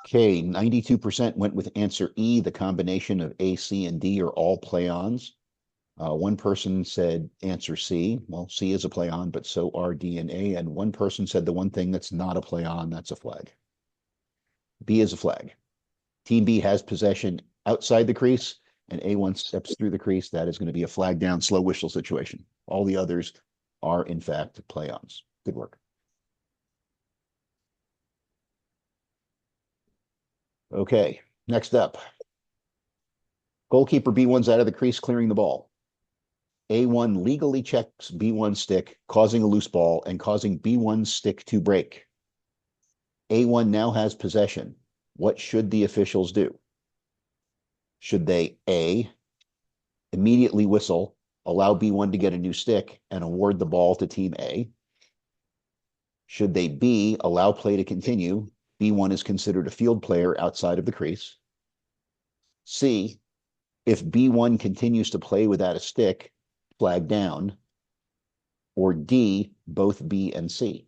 Okay, 92% went with answer E. The combination of A, C, and D are all play-ons. One person said answer C. Well, C is a play-on, but so are D and A. And one person said the one thing that's not a play-on, that's a flag. B is a flag. Team B has possession outside the crease, and A1 steps through the crease. That is going to be a flag down, slow whistle situation. All the others are, in fact, play-ons. Good work. Okay, next up. Goalkeeper B1's out of the crease, clearing the ball. A1 legally checks B1's stick, causing a loose ball and causing B1's stick to break. A1 now has possession. What should the officials do? Should they A, immediately whistle, allow B1 to get a new stick, and award the ball to Team A? Should they B, allow play to continue? B1 is considered a field player outside of the crease. C, if B1 continues to play without a stick, flag down. Or D, both B and C.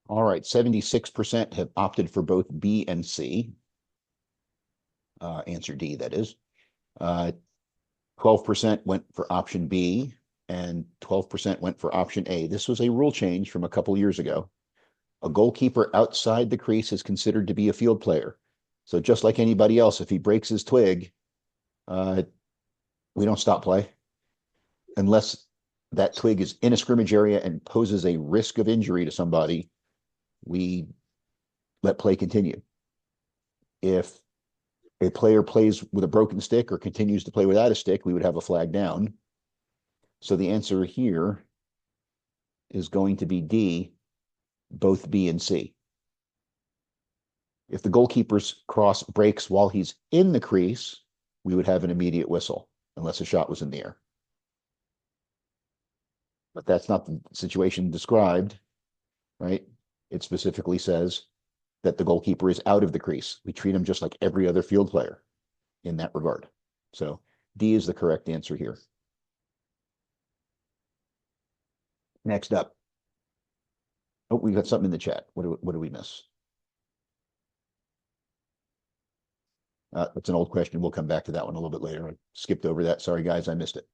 All right, 76% have opted for both B and C. Answer D, that is. 12% went for option B, and 12% went for option A. This was a rule change from a couple years ago. A goalkeeper outside the crease is considered to be a field player. So just like anybody else, if he breaks his twig, we don't stop play unless that twig is in a scrimmage area and poses a risk of injury to somebody. We let play continue. If a player plays with a broken stick or continues to play without a stick, we would have a flag down. So the answer here is going to be D, both B and C. If the goalkeeper's cross breaks while he's in the crease, we would have an immediate whistle unless a shot was in the air. But that's not the situation described, right? It specifically says that the goalkeeper is out of the crease. We treat him just like every other field player in that regard. So D is the correct answer here. Next up. Oh, we got something in the chat. What do we miss? That's an old question. We'll come back to that one a little bit later. I skipped over that. Sorry, guys, I missed it.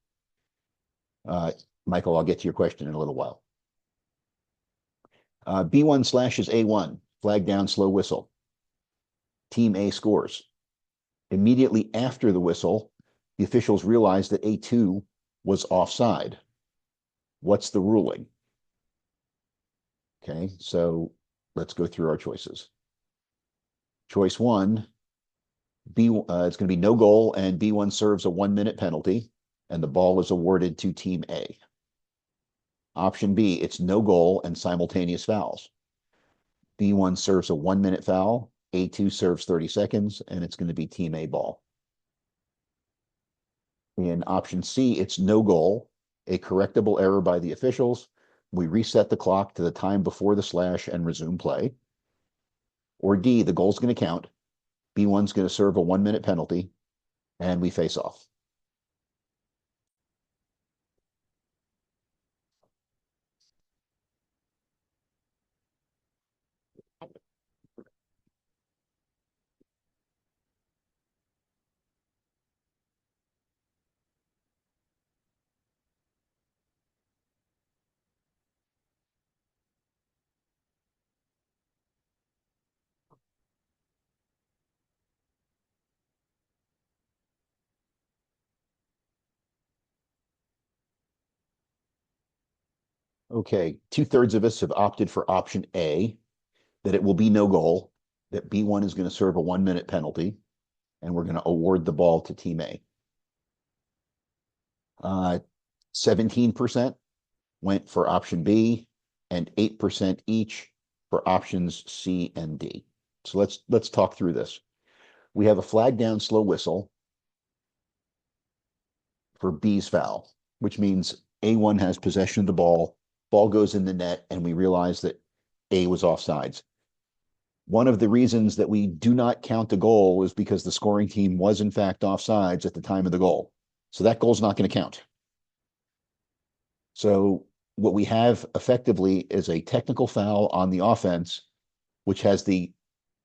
Michael, I'll get to your question in a little while. B1 slashes A1, flag down, slow whistle. Team A scores. Immediately after the whistle, the officials realized that A2 was offside. What's the ruling? Okay, so let's go through our choices. Choice one, it's going to be no goal, and B1 serves a 1-minute penalty, and the ball is awarded to Team A. Option B, it's no goal and simultaneous fouls. B1 serves a 1-minute foul, A2 serves 30 seconds, and it's going to be Team A ball. In option C, it's no goal, a correctable error by the officials. We reset the clock to the time before the slash and resume play. Or D, the goal's going to count. B1's going to serve a 1-minute penalty, and we face off. Okay, 2/3 of us have opted for option A, that it will be no goal, that B1 is going to serve a 1-minute penalty, and we're going to award the ball to Team A. 17% went for option B, and 8% each for options C and D. So let's talk through this. We have a flag down slow whistle for B's foul, which means A1 has possession of the ball goes in the net, and we realize that A was offsides. One of the reasons that we do not count a goal is because the scoring team was in fact offsides at the time of the goal. So that goal's not going to count. So what we have effectively is a technical foul on the offense, which has the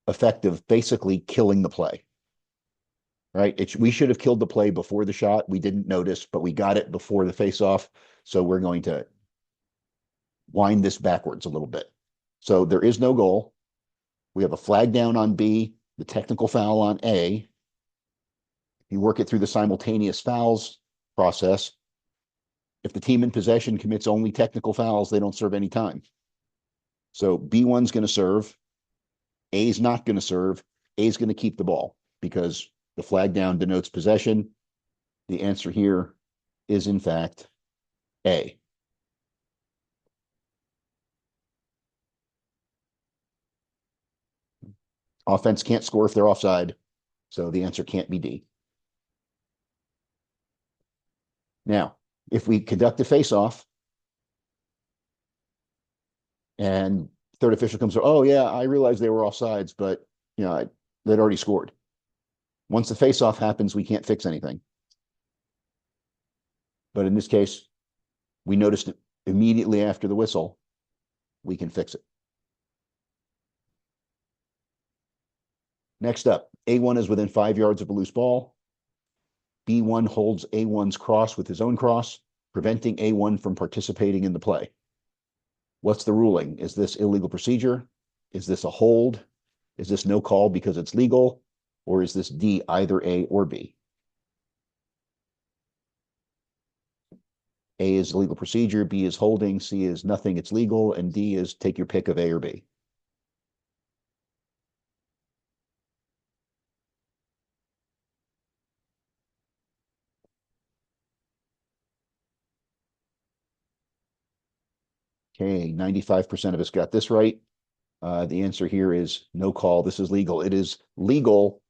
effect of basically killing the play. Right? We should have killed the play before the shot. We didn't notice, but we got it before the face-off. So we're going to wind this backwards a little bit. So there is no goal. We have a flag down on B, the technical foul on A. You work it through the simultaneous fouls process. If the team in possession commits only technical fouls, they don't serve any time. So B1's going to serve. A's not going to serve. A's going to keep the ball because the flag down denotes possession. The answer here is, in fact, A. Offense can't score if they're offside, so the answer can't be D. Now, if we conduct a face-off and third official comes, oh yeah, I realize they were offsides, but they'd already scored. Once the face-off happens, we can't fix anything. But in this case, we noticed it immediately after the whistle. We can fix it. Next up, A1 is within 5 yards of a loose ball. B1 holds A1's cross with his own cross, preventing A1 from participating in the play. What's the ruling? Is this illegal procedure? Is this a hold? Is this no call because it's legal? Or is this D, either A or B? A is legal procedure, B is holding, C is nothing, it's legal, and D is take your pick of A or B. Okay, 95% of us got this right. The answer here is no call. This is legal. It is legal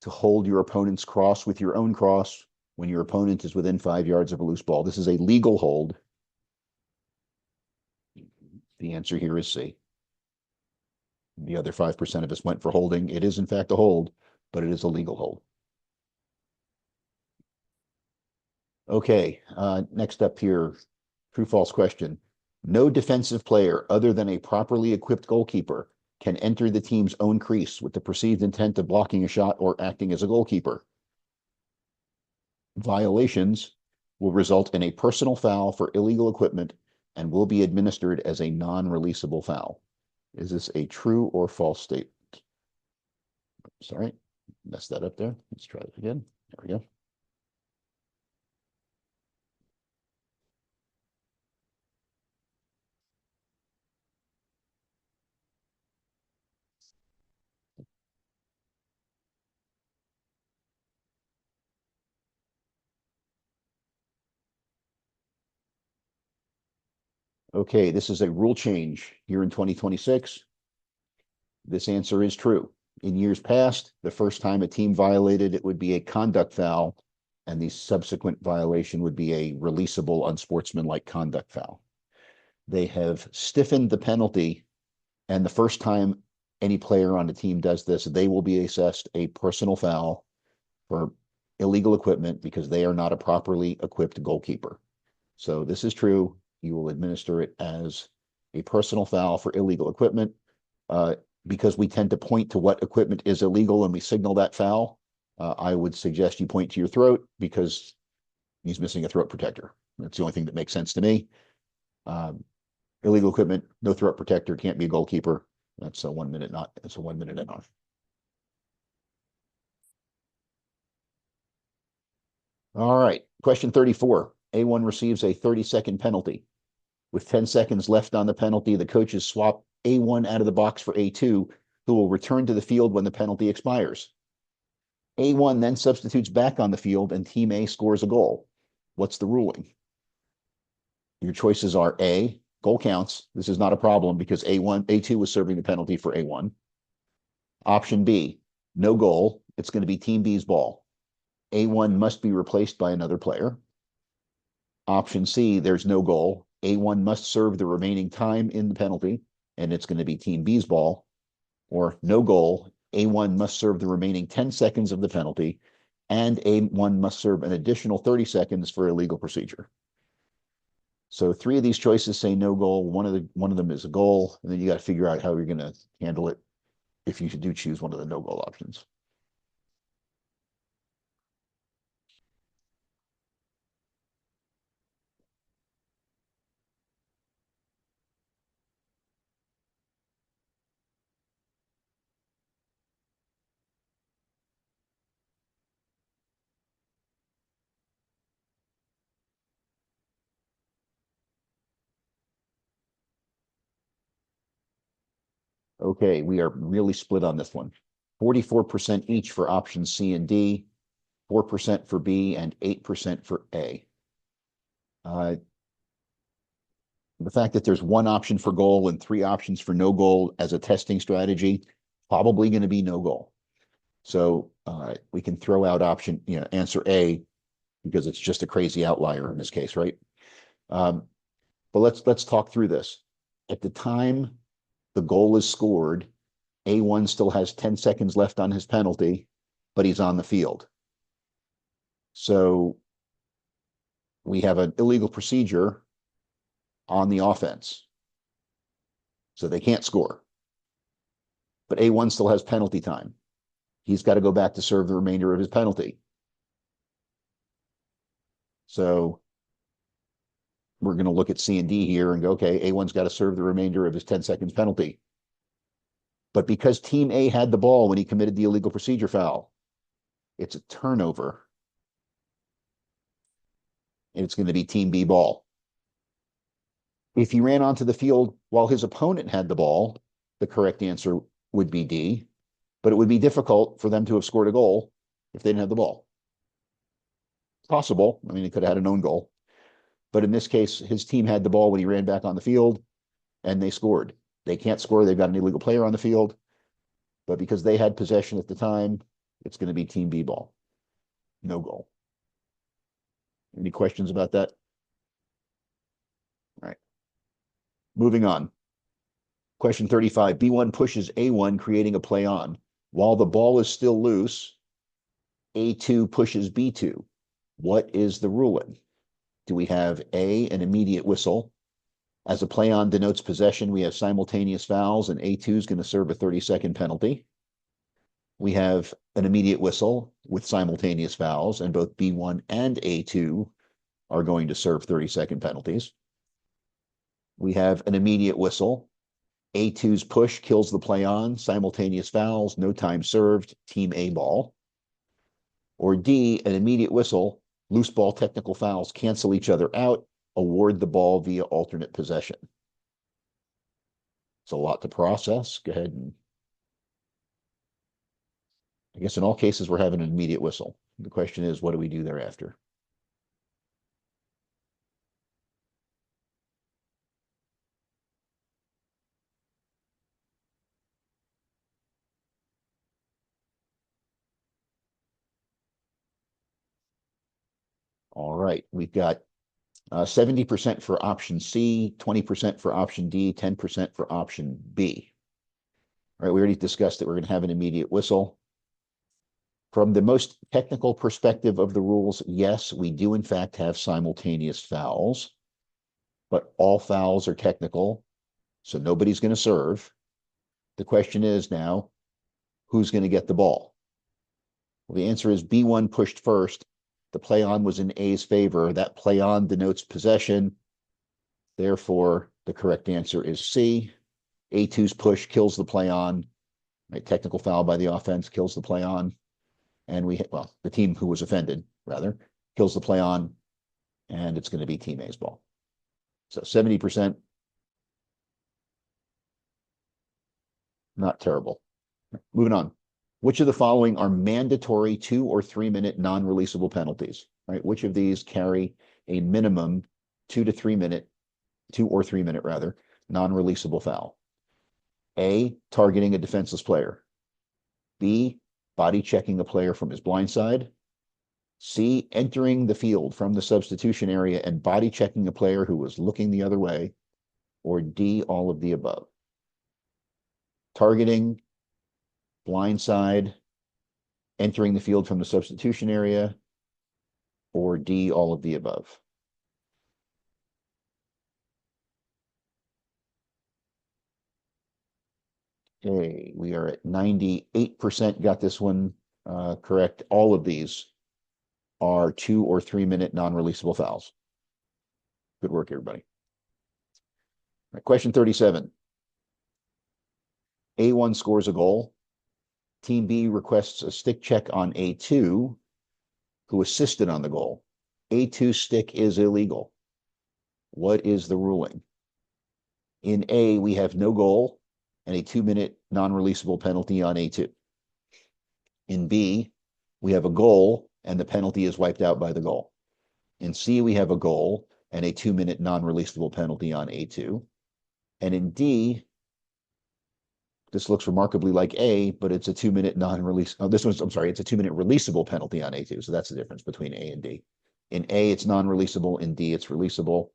to hold your opponent's cross with your own cross when your opponent is within 5 yards of a loose ball. This is a legal hold. The answer here is C. The other 5% of us went for holding. It is in fact a hold, but it is a legal hold. Okay, next up here, true-false question. No defensive player other than a properly equipped goalkeeper can enter the team's own crease with the perceived intent of blocking a shot or acting as a goalkeeper. Violations will result in a personal foul for illegal equipment and will be administered as a non-releasable foul. Is this a true or false statement? Sorry, messed that up there. Let's try it again. There we go. Okay, this is a rule change here in 2026. This answer is true. In years past, the first time a team violated, it would be a conduct foul, and the subsequent violation would be a releasable unsportsmanlike conduct foul. They have stiffened the penalty, and the first time any player on the team does this, they will be assessed a personal foul for illegal equipment because they are not a properly equipped goalkeeper. So this is true. You will administer it as a personal foul for illegal equipment. Because we tend to point to what equipment is illegal and we signal that foul, I would suggest you point to your throat because he's missing a throat protector. That's the only thing that makes sense to me. Illegal equipment, no throat protector, can't be a goalkeeper. That's a 1 minute not. It's a 1 minute and off. All right, question 34. A1 receives a 30-second penalty. With 10 seconds left on the penalty, the coaches swap A1 out of the box for A2, who will return to the field when the penalty expires. A1 then substitutes back on the field and Team A scores a goal. What's the ruling? Your choices are A, goal counts. This is not a problem because A2 was serving the penalty for A1. Option B, no goal. It's going to be Team B's ball. A1 must be replaced by another player. Option C, there's no goal. A1 must serve the remaining time in the penalty, and it's going to be Team B's ball. Or no goal. A1 must serve the remaining 10 seconds of the penalty, and A1 must serve an additional 30 seconds for illegal procedure. So 3 of these choices say no goal. One of them is a goal, and then you got to figure out how you're going to handle it if you do choose one of the no goal options. Okay, we are really split on this one. 44% each for options C and D, 4% for B, and 8% for A. The fact that there's 1 option for goal and 3 options for no goal as a testing strategy, probably going to be no goal. So we can throw out answer A because it's just a crazy outlier in this case, right? But let's talk through this. At the time the goal is scored, A1 still has 10 seconds left on his penalty, but he's on the field. So we have an illegal procedure on the offense. So they can't score. But A1 still has penalty time. He's got to go back to serve the remainder of his penalty. So we're going to look at C and D here and go, okay, A1's got to serve the remainder of his 10 seconds penalty. But because Team A had the ball when he committed the illegal procedure foul, it's a turnover. And it's going to be Team B ball. If he ran onto the field while his opponent had the ball, the correct answer would be D. But it would be difficult for them to have scored a goal if they didn't have the ball. Possible. I mean, he could have had an own goal. But in this case, his team had the ball when he ran back on the field, and they scored. They can't score. They've got an illegal player on the field. But because they had possession at the time, it's going to be Team B ball. No goal. Any questions about that? All right. Moving on. Question 35. B1 pushes A1, creating a play on. While the ball is still loose, A2 pushes B2. What is the ruling? Do we have A, an immediate whistle? As a play on denotes possession, we have simultaneous fouls, and A2 is going to serve a 30-second penalty. We have an immediate whistle with simultaneous fouls, and both B1 and A2 are going to serve 30-second penalties. We have an immediate whistle. A2's push kills the play on, simultaneous fouls, no time served, Team A ball. Or D, an immediate whistle, loose ball technical fouls cancel each other out, award the ball via alternate possession. It's a lot to process. Go ahead and I guess in all cases we're having an immediate whistle. The question is, what do we do thereafter? All right, we've got 70% for option C, 20% for option D, 10% for option B. All right, we already discussed that we're going to have an immediate whistle. From the most technical perspective of the rules, yes, we do in fact have simultaneous fouls, but all fouls are technical, so nobody's going to serve. The question is now, who's going to get the ball? Well, the answer is B1 pushed first. The play on was in A's favor. That play on denotes possession. Therefore, the correct answer is C. A2's push kills the play on. Right, technical foul by the offense kills the play on. And the team who was offended, rather, kills the play on. And it's going to be Team A's ball. So 70%, not terrible. Moving on. Which of the following are mandatory 2 or 3 minute non-releasable penalties? Right? Which of these carry a minimum 2 or 3 minute rather, non-releasable foul? A, targeting a defenseless player. B, body checking a player from his blind side. C, entering the field from the substitution area and body checking a player who was looking the other way. Or D, all of the above. Targeting, blind side, entering the field from the substitution area, or D, all of the above. Okay, we are at 98% got this one correct. All of these are 2 or 3 minute non-releasable fouls. Good work, everybody. Right, question 37. A1 scores a goal. Team B requests a stick check on A2, who assisted on the goal. A2 stick is illegal. What is the ruling? In A, we have no goal and a 2-minute non-releasable penalty on A2. In B, we have a goal and the penalty is wiped out by the goal. In C, we have a goal and a 2-minute non-releasable penalty on A2. And in D, this looks remarkably like A, but it's a 2-minute non-release. Oh, this one's, I'm sorry, it's a 2-minute releasable penalty on A2. So that's the difference between A and D. In A, it's non-releasable. In D, it's releasable.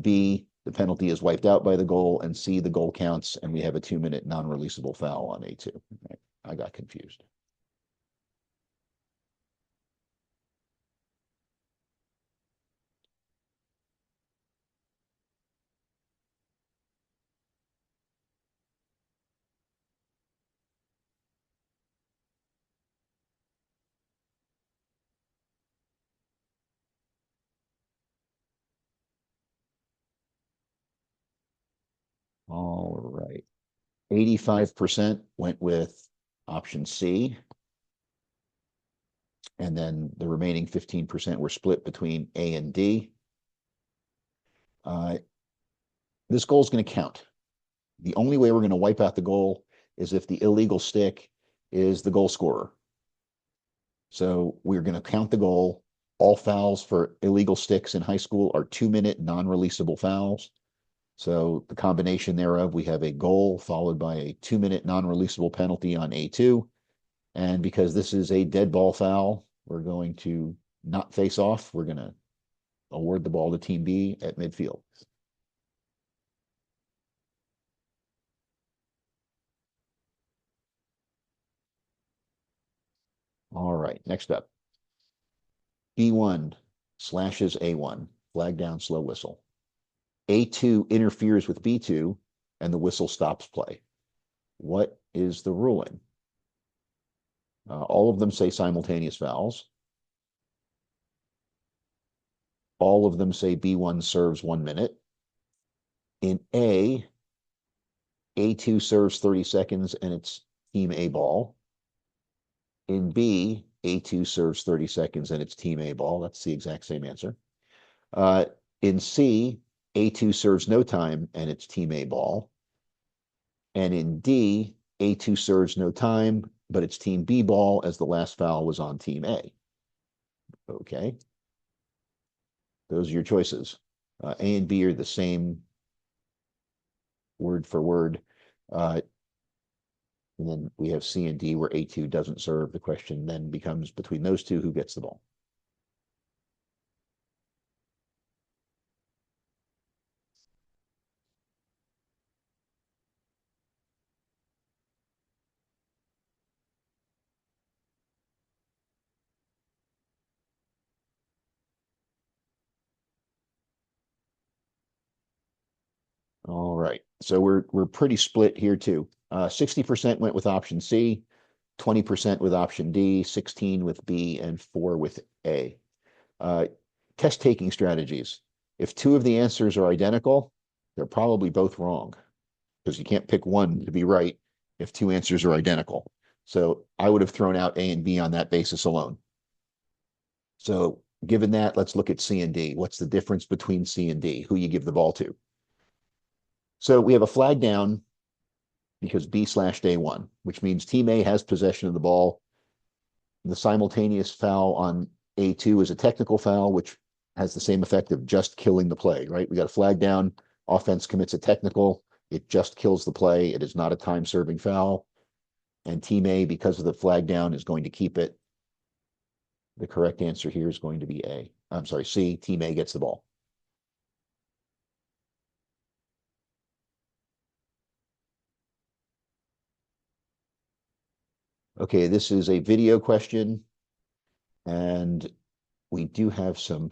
B, the penalty is wiped out by the goal. And C, the goal counts. And we have a 2-minute non-releasable foul on A2. Right. I got confused. All right. 85% went with option C. And then the remaining 15% were split between A and D. This goal is going to count. The only way we're going to wipe out the goal is if the illegal stick is the goal scorer. So we're going to count the goal. All fouls for illegal sticks in high school are 2-minute non-releasable fouls. So the combination thereof, we have a goal followed by a 2-minute non-releasable penalty on A2. And because this is a dead ball foul, we're going to not face off. We're going to award the ball to Team B at midfield. All right, next up. B1 slashes A1, flag down, slow whistle. A2 interferes with B2, and the whistle stops play. What is the ruling? All of them say simultaneous fouls. All of them say B1 serves 1 minute. In A, A2 serves 30 seconds, and it's Team A ball. In B, A2 serves 30 seconds, and it's Team A ball. That's the exact same answer. In C, A2 serves no time, and it's Team A ball. And in D, A2 serves no time, but it's Team B ball, as the last foul was on Team A. Okay. Those are your choices. A and B are the same word for word. And then we have C and D where A2 doesn't serve. The question then becomes between those two, who gets the ball? All right. So we're pretty split here too. 60% went with option C, 20% with option D, 16 with B, and 4 with A. Test taking strategies. If 2 of the answers are identical, they're probably both wrong, because you can't pick one to be right if 2 answers are identical. So I would have thrown out A and B on that basis alone. So given that, let's look at C and D. What's the difference between C and D? Who you give the ball to? So we have a flag down because B/A1, which means team A has possession of the ball. The simultaneous foul on A2 is a technical foul, which has the same effect of just killing the play, right? We got a flag down, offense commits a technical, it just kills the play. It is not a time-serving foul. And team A, because of the flag down, is going to keep it. The correct answer here is going to be A. I'm sorry, C. Team A gets the ball. Okay, this is a video question, and we do have some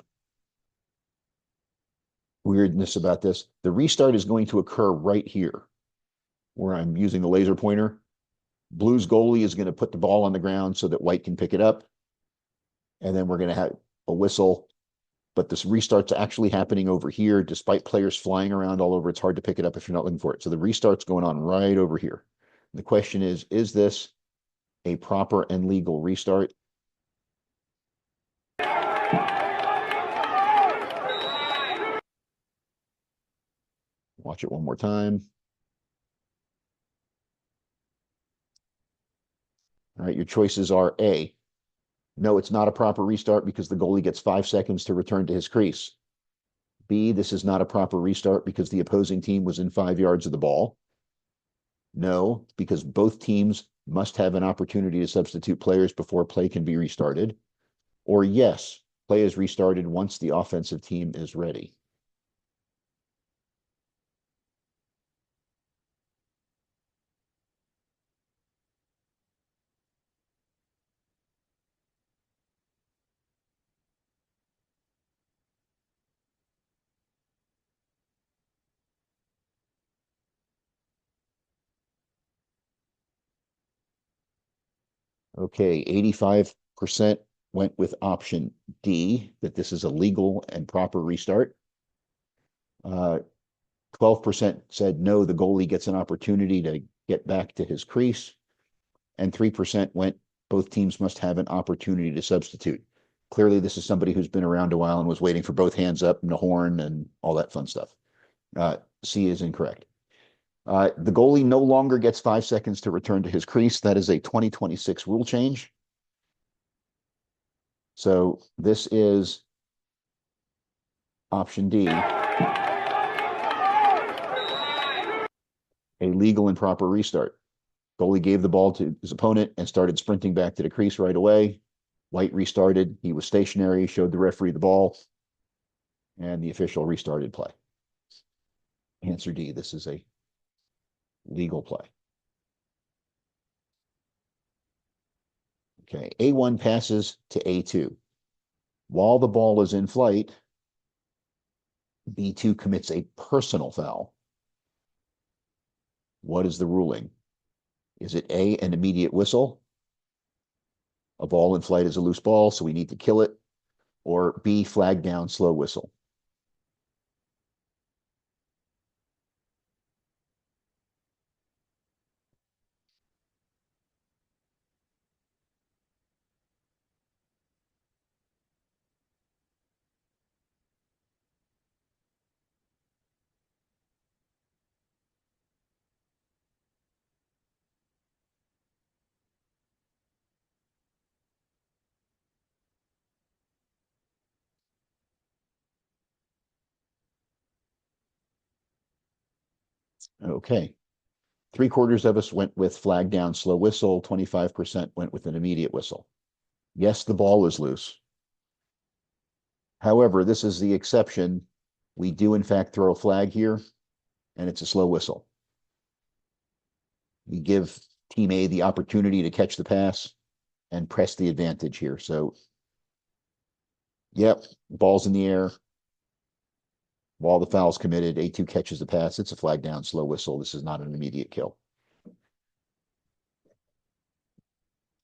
weirdness about this. The restart is going to occur right here, where I'm using the laser pointer. Blue's goalie is going to put the ball on the ground so that White can pick it up. And then we're going to have a whistle. But this restart's actually happening over here, despite players flying around all over. It's hard to pick it up if you're not looking for it. So the restart's going on right over here. The question is this a proper and legal restart? Watch it one more time. All right, your choices are A. No, it's not a proper restart because the goalie gets 5 seconds to return to his crease. B, this is not a proper restart because the opposing team was in 5 yards of the ball. No, because both teams must have an opportunity to substitute players before play can be restarted. Or yes, play is restarted once the offensive team is ready. Okay, 85% went with option D, that this is a legal and proper restart. 12% said no, the goalie gets an opportunity to get back to his crease. And 3% went, both teams must have an opportunity to substitute. Clearly, this is somebody who's been around a while and was waiting for both hands up and the horn and all that fun stuff. C is incorrect. The goalie no longer gets 5 seconds to return to his crease. That is a 2026 rule change. So this is option D, a legal and proper restart. Goalie gave the ball to his opponent and started sprinting back to the crease right away. White restarted. He was stationary, showed the referee the ball, and the official restarted play. Answer D, this is a legal play. Okay, A1 passes to A2. While the ball is in flight, B2 commits a personal foul. What is the ruling? Is it A, an immediate whistle? A ball in flight is a loose ball, so we need to kill it. Or B, flag down, slow whistle. Okay. 3/4 of us went with flag down, slow whistle. 25% went with an immediate whistle. Yes, the ball is loose. However, this is the exception. We do, in fact, throw a flag here, and it's a slow whistle. We give Team A the opportunity to catch the pass and press the advantage here. So, yep, ball's in the air. While the foul's committed, A2 catches the pass. It's a flag down, slow whistle. This is not an immediate kill.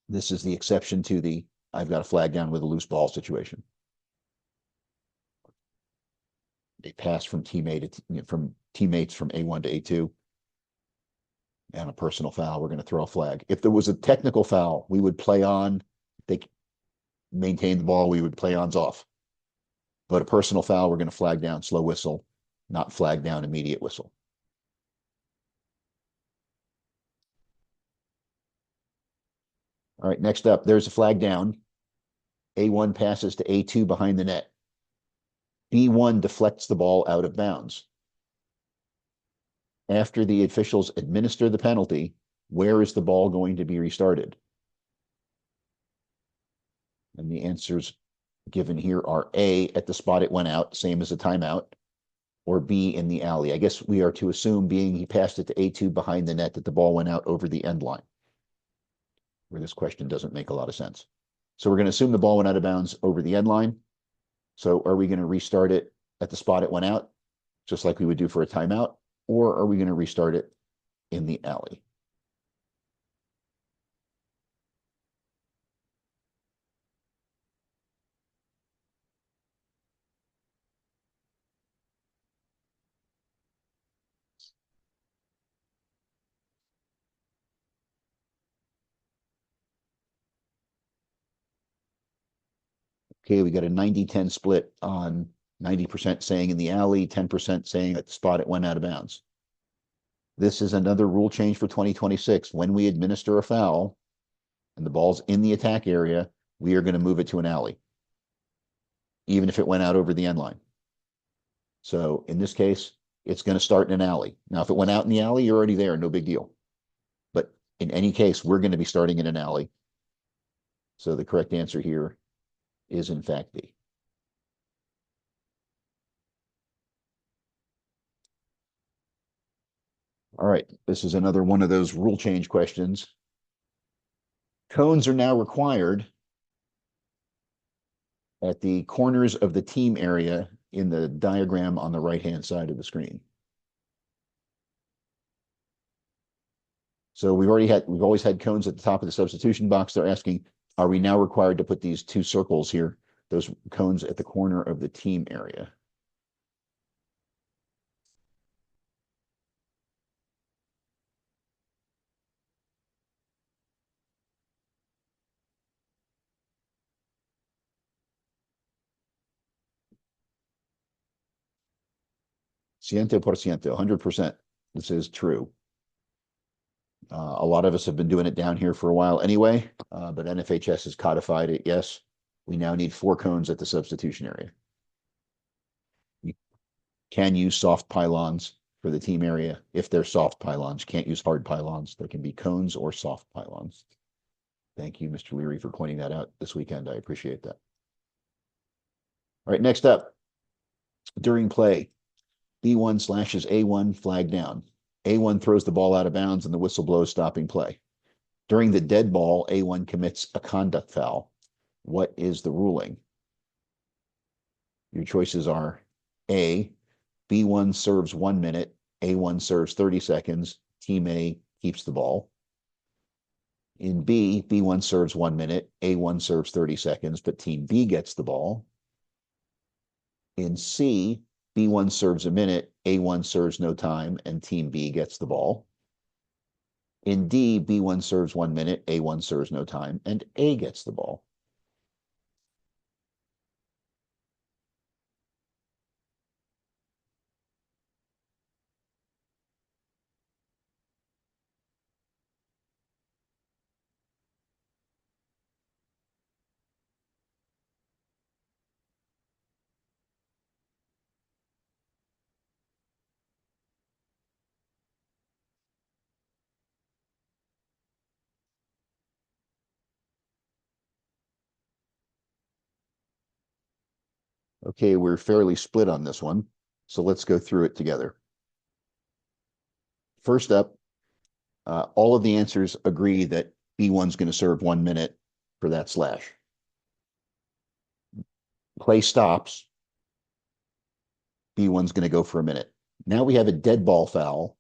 This is the exception to the I've got a flag down with a loose ball situation. A pass from teammates from A1 to A2. And a personal foul, we're going to throw a flag. If there was a technical foul, we would play on. They maintain the ball, we would play ons off. But a personal foul, we're going to flag down slow whistle, not flag down immediate whistle. All right, next up, there's a flag down. A1 passes to A2 behind the net. B1 deflects the ball out of bounds. After the officials administer the penalty, where is the ball going to be restarted? And the answers given here are A, at the spot it went out, same as a timeout, or B, in the alley. I guess we are to assume, being he passed it to A2 behind the net, that the ball went out over the end line, where this question doesn't make a lot of sense. So we're going to assume the ball went out of bounds over the end line. So are we going to restart it at the spot it went out, just like we would do for a timeout, or are we going to restart it in the alley? Okay, we got a 90-10 split on 90% saying in the alley, 10% saying at the spot it went out of bounds. This is another rule change for 2026. When we administer a foul and the ball's in the attack area, we are going to move it to an alley, even if it went out over the end line. So in this case, it's going to start in an alley. Now, if it went out in the alley, you're already there, no big deal. But in any case, we're going to be starting in an alley. So the correct answer here is in fact B. All right, this is another one of those rule change questions. Cones are now required at the corners of the team area in the diagram on the right-hand side of the screen. So we've always had cones at the top of the substitution box. They're asking, are we now required to put these two circles here, those cones at the corner of the team area? Ciento por ciento, 100%. This is true. A lot of us have been doing it down here for a while anyway, but NFHS has codified it. Yes, we now need 4 cones at the substitution area. You can use soft pylons for the team area. If they're soft pylons, can't use hard pylons. They can be cones or soft pylons. Thank you, Mr. Leary, for pointing that out this weekend. I appreciate that. All right, next up, during play, B1 slashes A1, flag down. A1 throws the ball out of bounds and the whistle blows, stopping play. During the dead ball, A1 commits a conduct foul. What is the ruling? Your choices are A, B1 serves 1 minute, A1 serves 30 seconds, Team A keeps the ball. In B, B1 serves 1 minute, A1 serves 30 seconds, but Team B gets the ball. In C, B1 serves a minute, A1 serves no time, and Team B gets the ball. In D, B1 serves 1 minute, A1 serves no time, and A gets the ball. Okay, we're fairly split on this one, so let's go through it together. First up, all of the answers agree that B1's going to serve 1 minute for that slash. Play stops. B1's going to go for a minute. Now we have a dead ball foul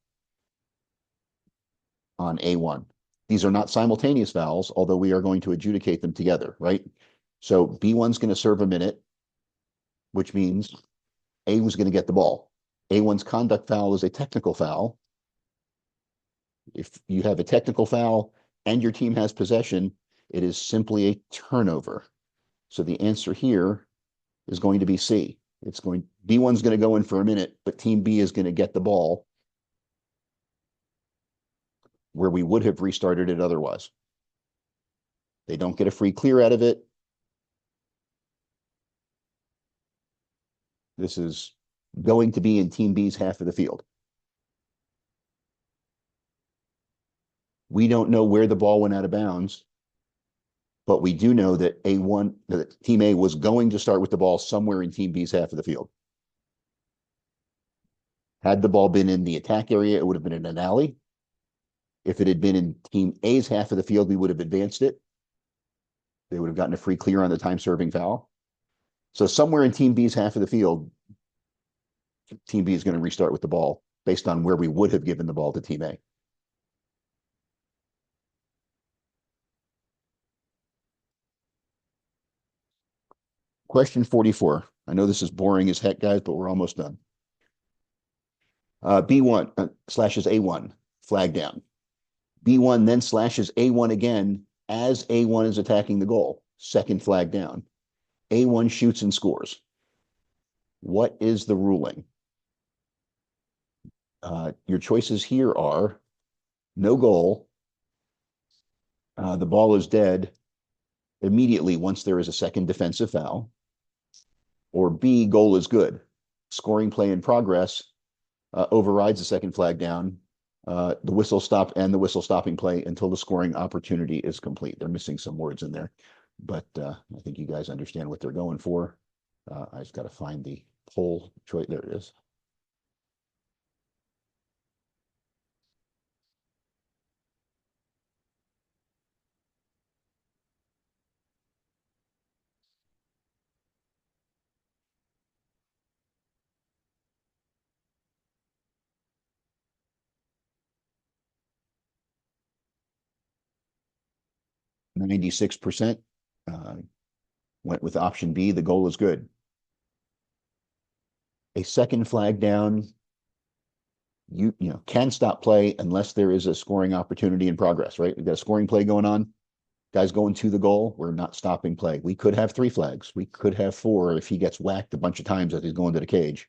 on A1. These are not simultaneous fouls, although we are going to adjudicate them together, right? So B1's going to serve a minute, which means A was going to get the ball. A1's conduct foul is a technical foul. If you have a technical foul and your team has possession, it is simply a turnover. So the answer here is going to be C. B1's going to go in for a minute, but team B is going to get the ball where we would have restarted it otherwise. They don't get a free clear out of it. This is going to be in team B's half of the field. We don't know where the ball went out of bounds, but we do know that that team A was going to start with the ball somewhere in team B's half of the field. Had the ball been in the attack area, it would have been in an alley. If it had been in team A's half of the field, we would have advanced it. They would have gotten a free clear on the time serving foul. So somewhere in team B's half of the field, team B is going to restart with the ball based on where we would have given the ball to team A. Question 44. I know this is boring as heck, guys, but we're almost done. B1 slashes A1, flag down. B1 then slashes A1 again as A1 is attacking the goal. Second flag down. A1 shoots and scores. What is the ruling? Your choices here are no goal. The ball is dead immediately once there is a second defensive foul. Or B, goal is good. Scoring play in progress overrides the second flag down. The whistle stop and the whistle stopping play until the scoring opportunity is complete. They're missing some words in there, but I think you guys understand what they're going for. I just got to find the poll choice. There it is. – 96% went with option B. The goal is good. A second flag down, you can stop play unless there is a scoring opportunity in progress, right? We've got a scoring play going on. Guys going to the goal. We're not stopping play. We could have 3 flags. We could have 4 if he gets whacked a bunch of times as he's going to the cage.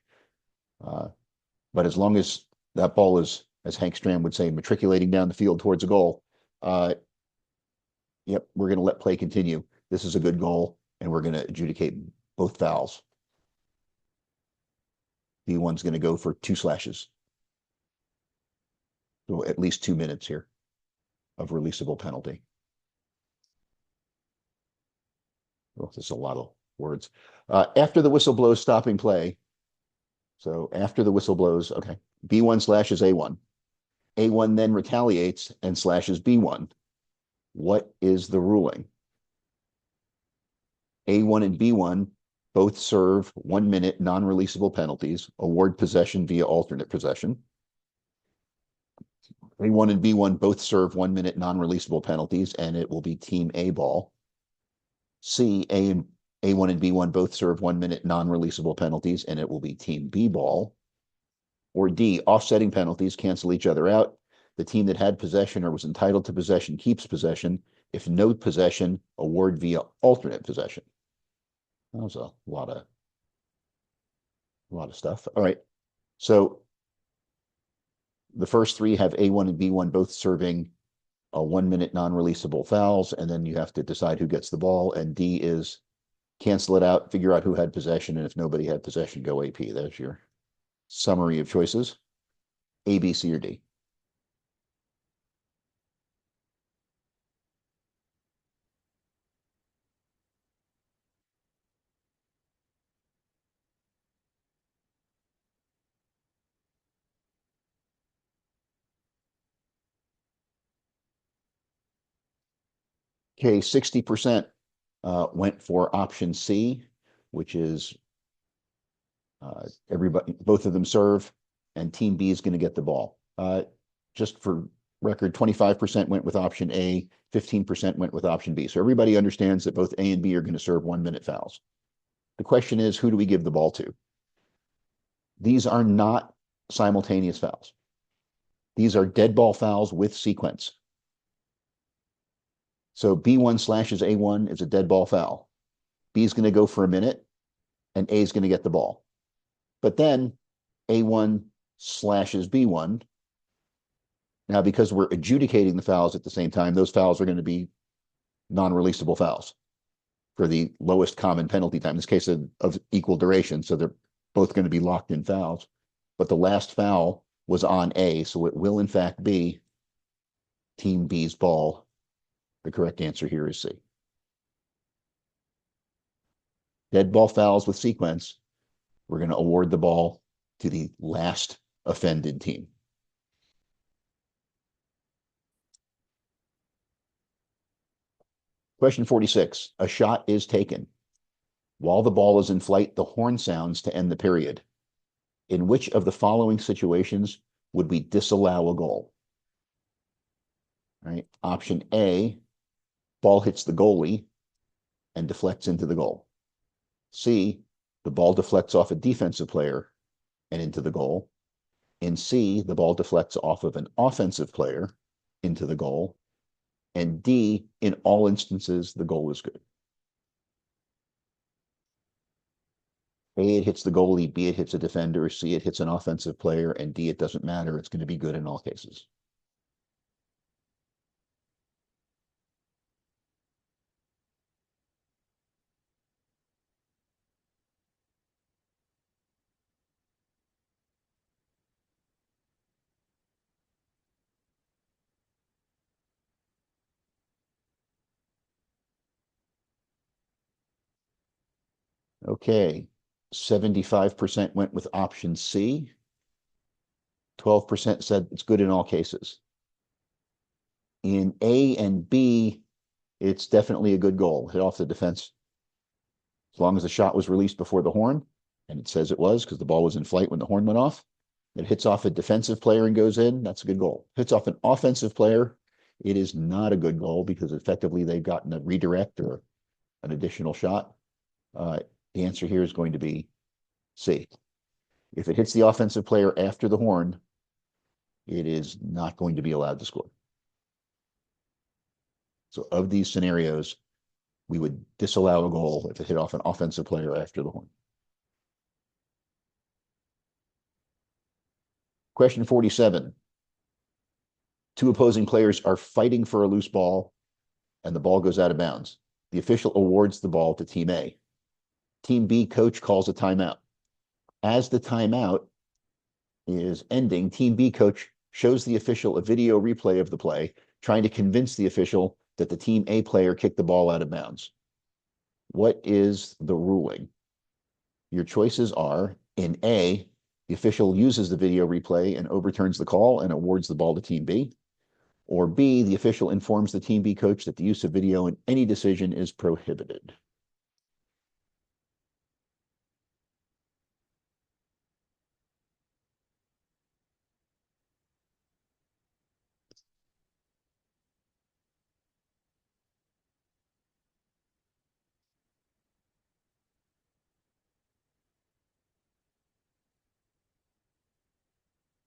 But as long as that ball is, as Hank Stram would say, matriculating down the field towards a goal, yep, we're going to let play continue. This is a good goal, and we're going to adjudicate both fouls. B1's going to go for 2 slashes. So at least 2 minutes here of releasable penalty. Oh, this is a lot of words. After the whistle blows, stopping play. So after the whistle blows, okay, B1 slashes A1. A1 then retaliates and slashes B1. What is the ruling? A1 and B1 both serve 1 minute non-releasable penalties, award possession via alternate possession. A1 and B1 both serve 1 minute non-releasable penalties, and it will be team A ball. C, A1 and B1 both serve 1 minute non-releasable penalties, and it will be team B ball. Or D, offsetting penalties cancel each other out. The team that had possession or was entitled to possession keeps possession. If no possession, award via alternate possession. That was a lot of stuff. All right. So the first 3 have A1 and B1 both serving 1 minute non-releasable fouls, and then you have to decide who gets the ball. And D is cancel it out, figure out who had possession, and if nobody had possession, go AP. There's your summary of choices. A, B, C, or D. Okay, 60% went for option C, which is everybody, both of them serve, and team B is going to get the ball. Just for record, 25% went with option A, 15% went with option B. So everybody understands that both A and B are going to serve 1 minute fouls. The question is, who do we give the ball to? These are not simultaneous fouls. These are dead ball fouls with sequence. So B1 slashes A1 is a dead ball foul. B is going to go for a minute. and A is going to get the ball. But then A1 slashes B1. Now, because we're adjudicating the fouls at the same time, those fouls are going to be non-releasable fouls for the lowest common penalty time, in this case of equal duration. So they're both going to be locked in fouls. But the last foul was on A, so it will in fact be Team B's ball. The correct answer here is C. Dead ball fouls with sequence, we're going to award the ball to the last offended team. Question 46. A shot is taken. While the ball is in flight, the horn sounds to end the period. In which of the following situations would we disallow a goal? All right. Option A, ball hits the goalie and deflects into the goal. C, the ball deflects off a defensive player and into the goal. In C, the ball deflects off of an offensive player into the goal. And D, in all instances, the goal is good. A, it hits the goalie, B, it hits a defender, C, it hits an offensive player, and D, it doesn't matter. It's going to be good in all cases. Okay, 75% went with option C. 12% said it's good in all cases. In A and B, it's definitely a good goal. Hit off the defense. As long as the shot was released before the horn, and it says it was because the ball was in flight when the horn went off. It hits off a defensive player and goes in, that's a good goal. Hits off an offensive player, it is not a good goal because effectively they've gotten a redirect or an additional shot. The answer here is going to be C. If it hits the offensive player after the horn, it is not going to be allowed to score. So of these scenarios, we would disallow a goal if it hit off an offensive player after the horn. Question 47. Two opposing players are fighting for a loose ball and the ball goes out of bounds. The official awards the ball to Team A. Team B coach calls a timeout. As the timeout is ending, Team B coach shows the official a video replay of the play, trying to convince the official that the Team A player kicked the ball out of bounds. What is the ruling? Your choices are, in A, the official uses the video replay and overturns the call and awards the ball to Team B. Or B, the official informs the Team B coach that the use of video in any decision is prohibited.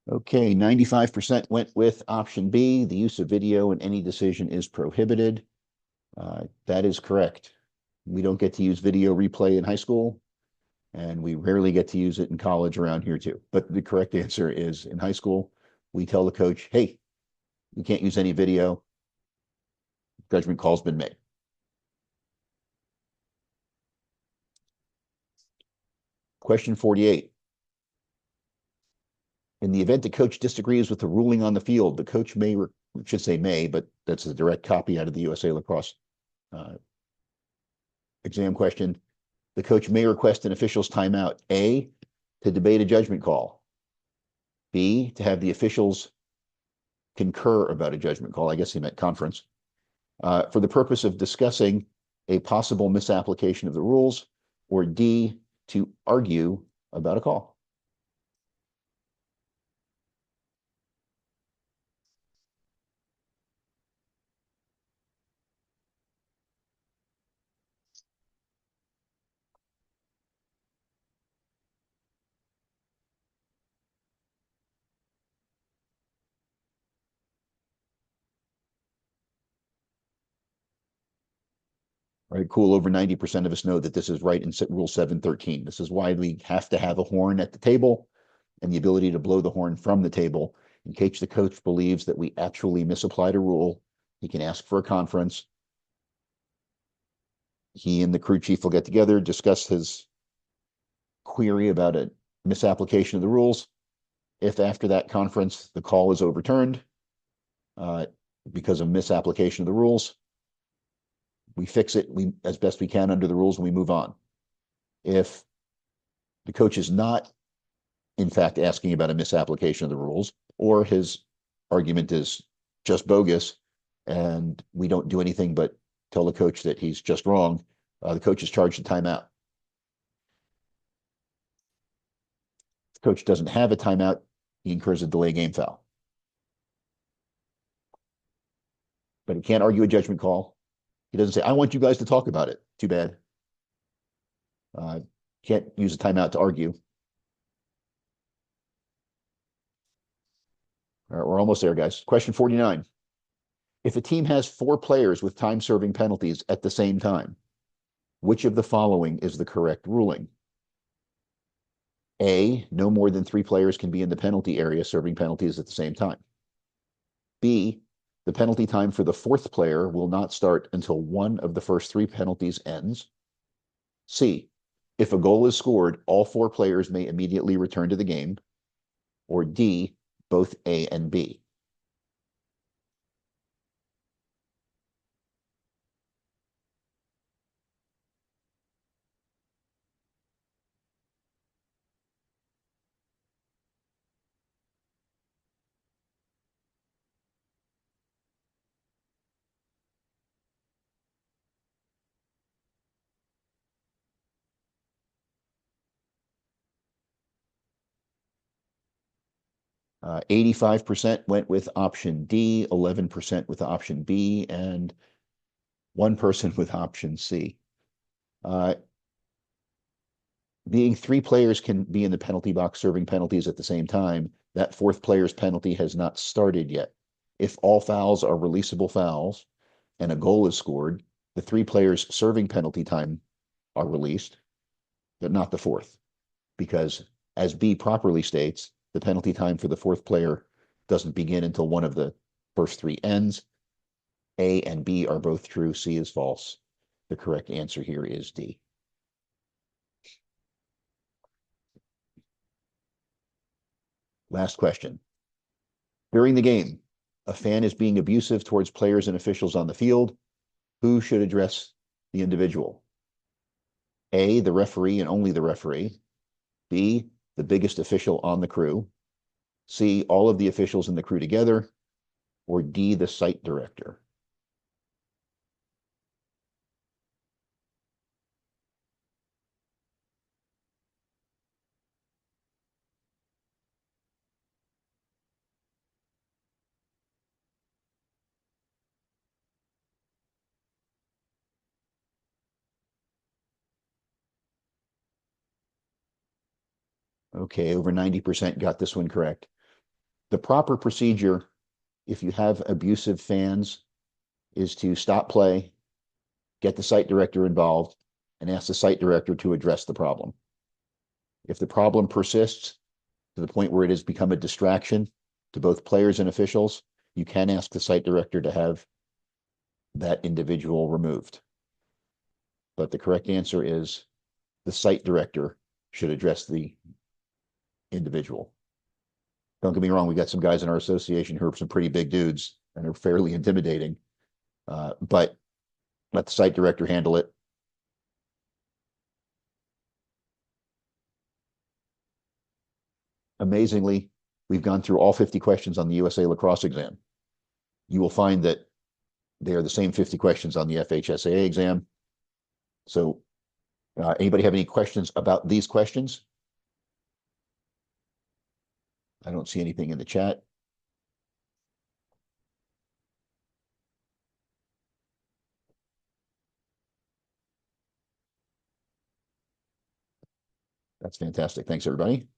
Okay, 95% went with option B. The use of video in any decision is prohibited. That is correct. We don't get to use video replay in high school, and we rarely get to use it in college around here too. But the correct answer is in high school, we tell the coach, hey, we can't use any video. Judgment call's been made. Question 48. In the event the coach disagrees with the ruling on the field, the coach may, should say may, but that's a direct copy out of the USA Lacrosse exam question. The coach may request an official's timeout, A, to debate a judgment call, B, to have the officials concur about a judgment call, I guess he meant conference, for the purpose of discussing a possible misapplication of the rules, or D, to argue about a call. All right, cool. Over 90% of us know that this is right in Rule 713. This is why we have to have a horn at the table and the ability to blow the horn from the table. In case the coach believes that we actually misapplied a rule, he can ask for a conference. He and the crew chief will get together, discuss his query about a misapplication of the rules. If after that conference the call is overturned because of misapplication of the rules, we fix it as best we can under the rules and we move on. If the coach is not, in fact, asking about a misapplication of the rules, or his argument is just bogus and we don't do anything but tell the coach that he's just wrong, the coach is charged a timeout. If the coach doesn't have a timeout, he incurs a delay game foul. But he can't argue a judgment call. He doesn't say, I want you guys to talk about it. Too bad. Can't use a timeout to argue. All right, we're almost there, guys. Question 49. If a team has 4 players with time-serving penalties at the same time, which of the following is the correct ruling? A, no more than 3 players can be in the penalty area serving penalties at the same time. B, the penalty time for the 4th player will not start until one of the first 3 penalties ends. C, if a goal is scored, all 4 players may immediately return to the game. Or D, both A and B. Uh, 85% went with option D, 11% with option B, and 1% with option C. Being 3 players can be in the penalty box serving penalties at the same time, that 4th player's penalty has not started yet. If all fouls are releasable fouls and a goal is scored, the 3 players serving penalty time are released, but not the 4th, because as B properly states, the penalty time for the 4th player doesn't begin until one of the first 3 ends. A and B are both true. C is false. The correct answer here is D. Last question. During the game, a fan is being abusive towards players and officials on the field. Who should address the individual? A, the referee and only the referee. B, the biggest official on the crew. C, all of the officials in the crew together. Or D, the site director. Okay, over 90% got this one correct. The proper procedure, if you have abusive fans, is to stop play, get the site director involved, and ask the site director to address the problem. If the problem persists to the point where it has become a distraction to both players and officials, you can ask the site director to have that individual removed. But the correct answer is the site director should address the individual. Don't get me wrong, we got some guys in our association who are some pretty big dudes and are fairly intimidating, but let the site director handle it. Amazingly, we've gone through all 50 questions on the USA lacrosse exam. You will find that they are the same 50 questions on the FHSAA exam. So anybody have any questions about these questions? I don't see anything in the chat. That's fantastic. Thanks, everybody.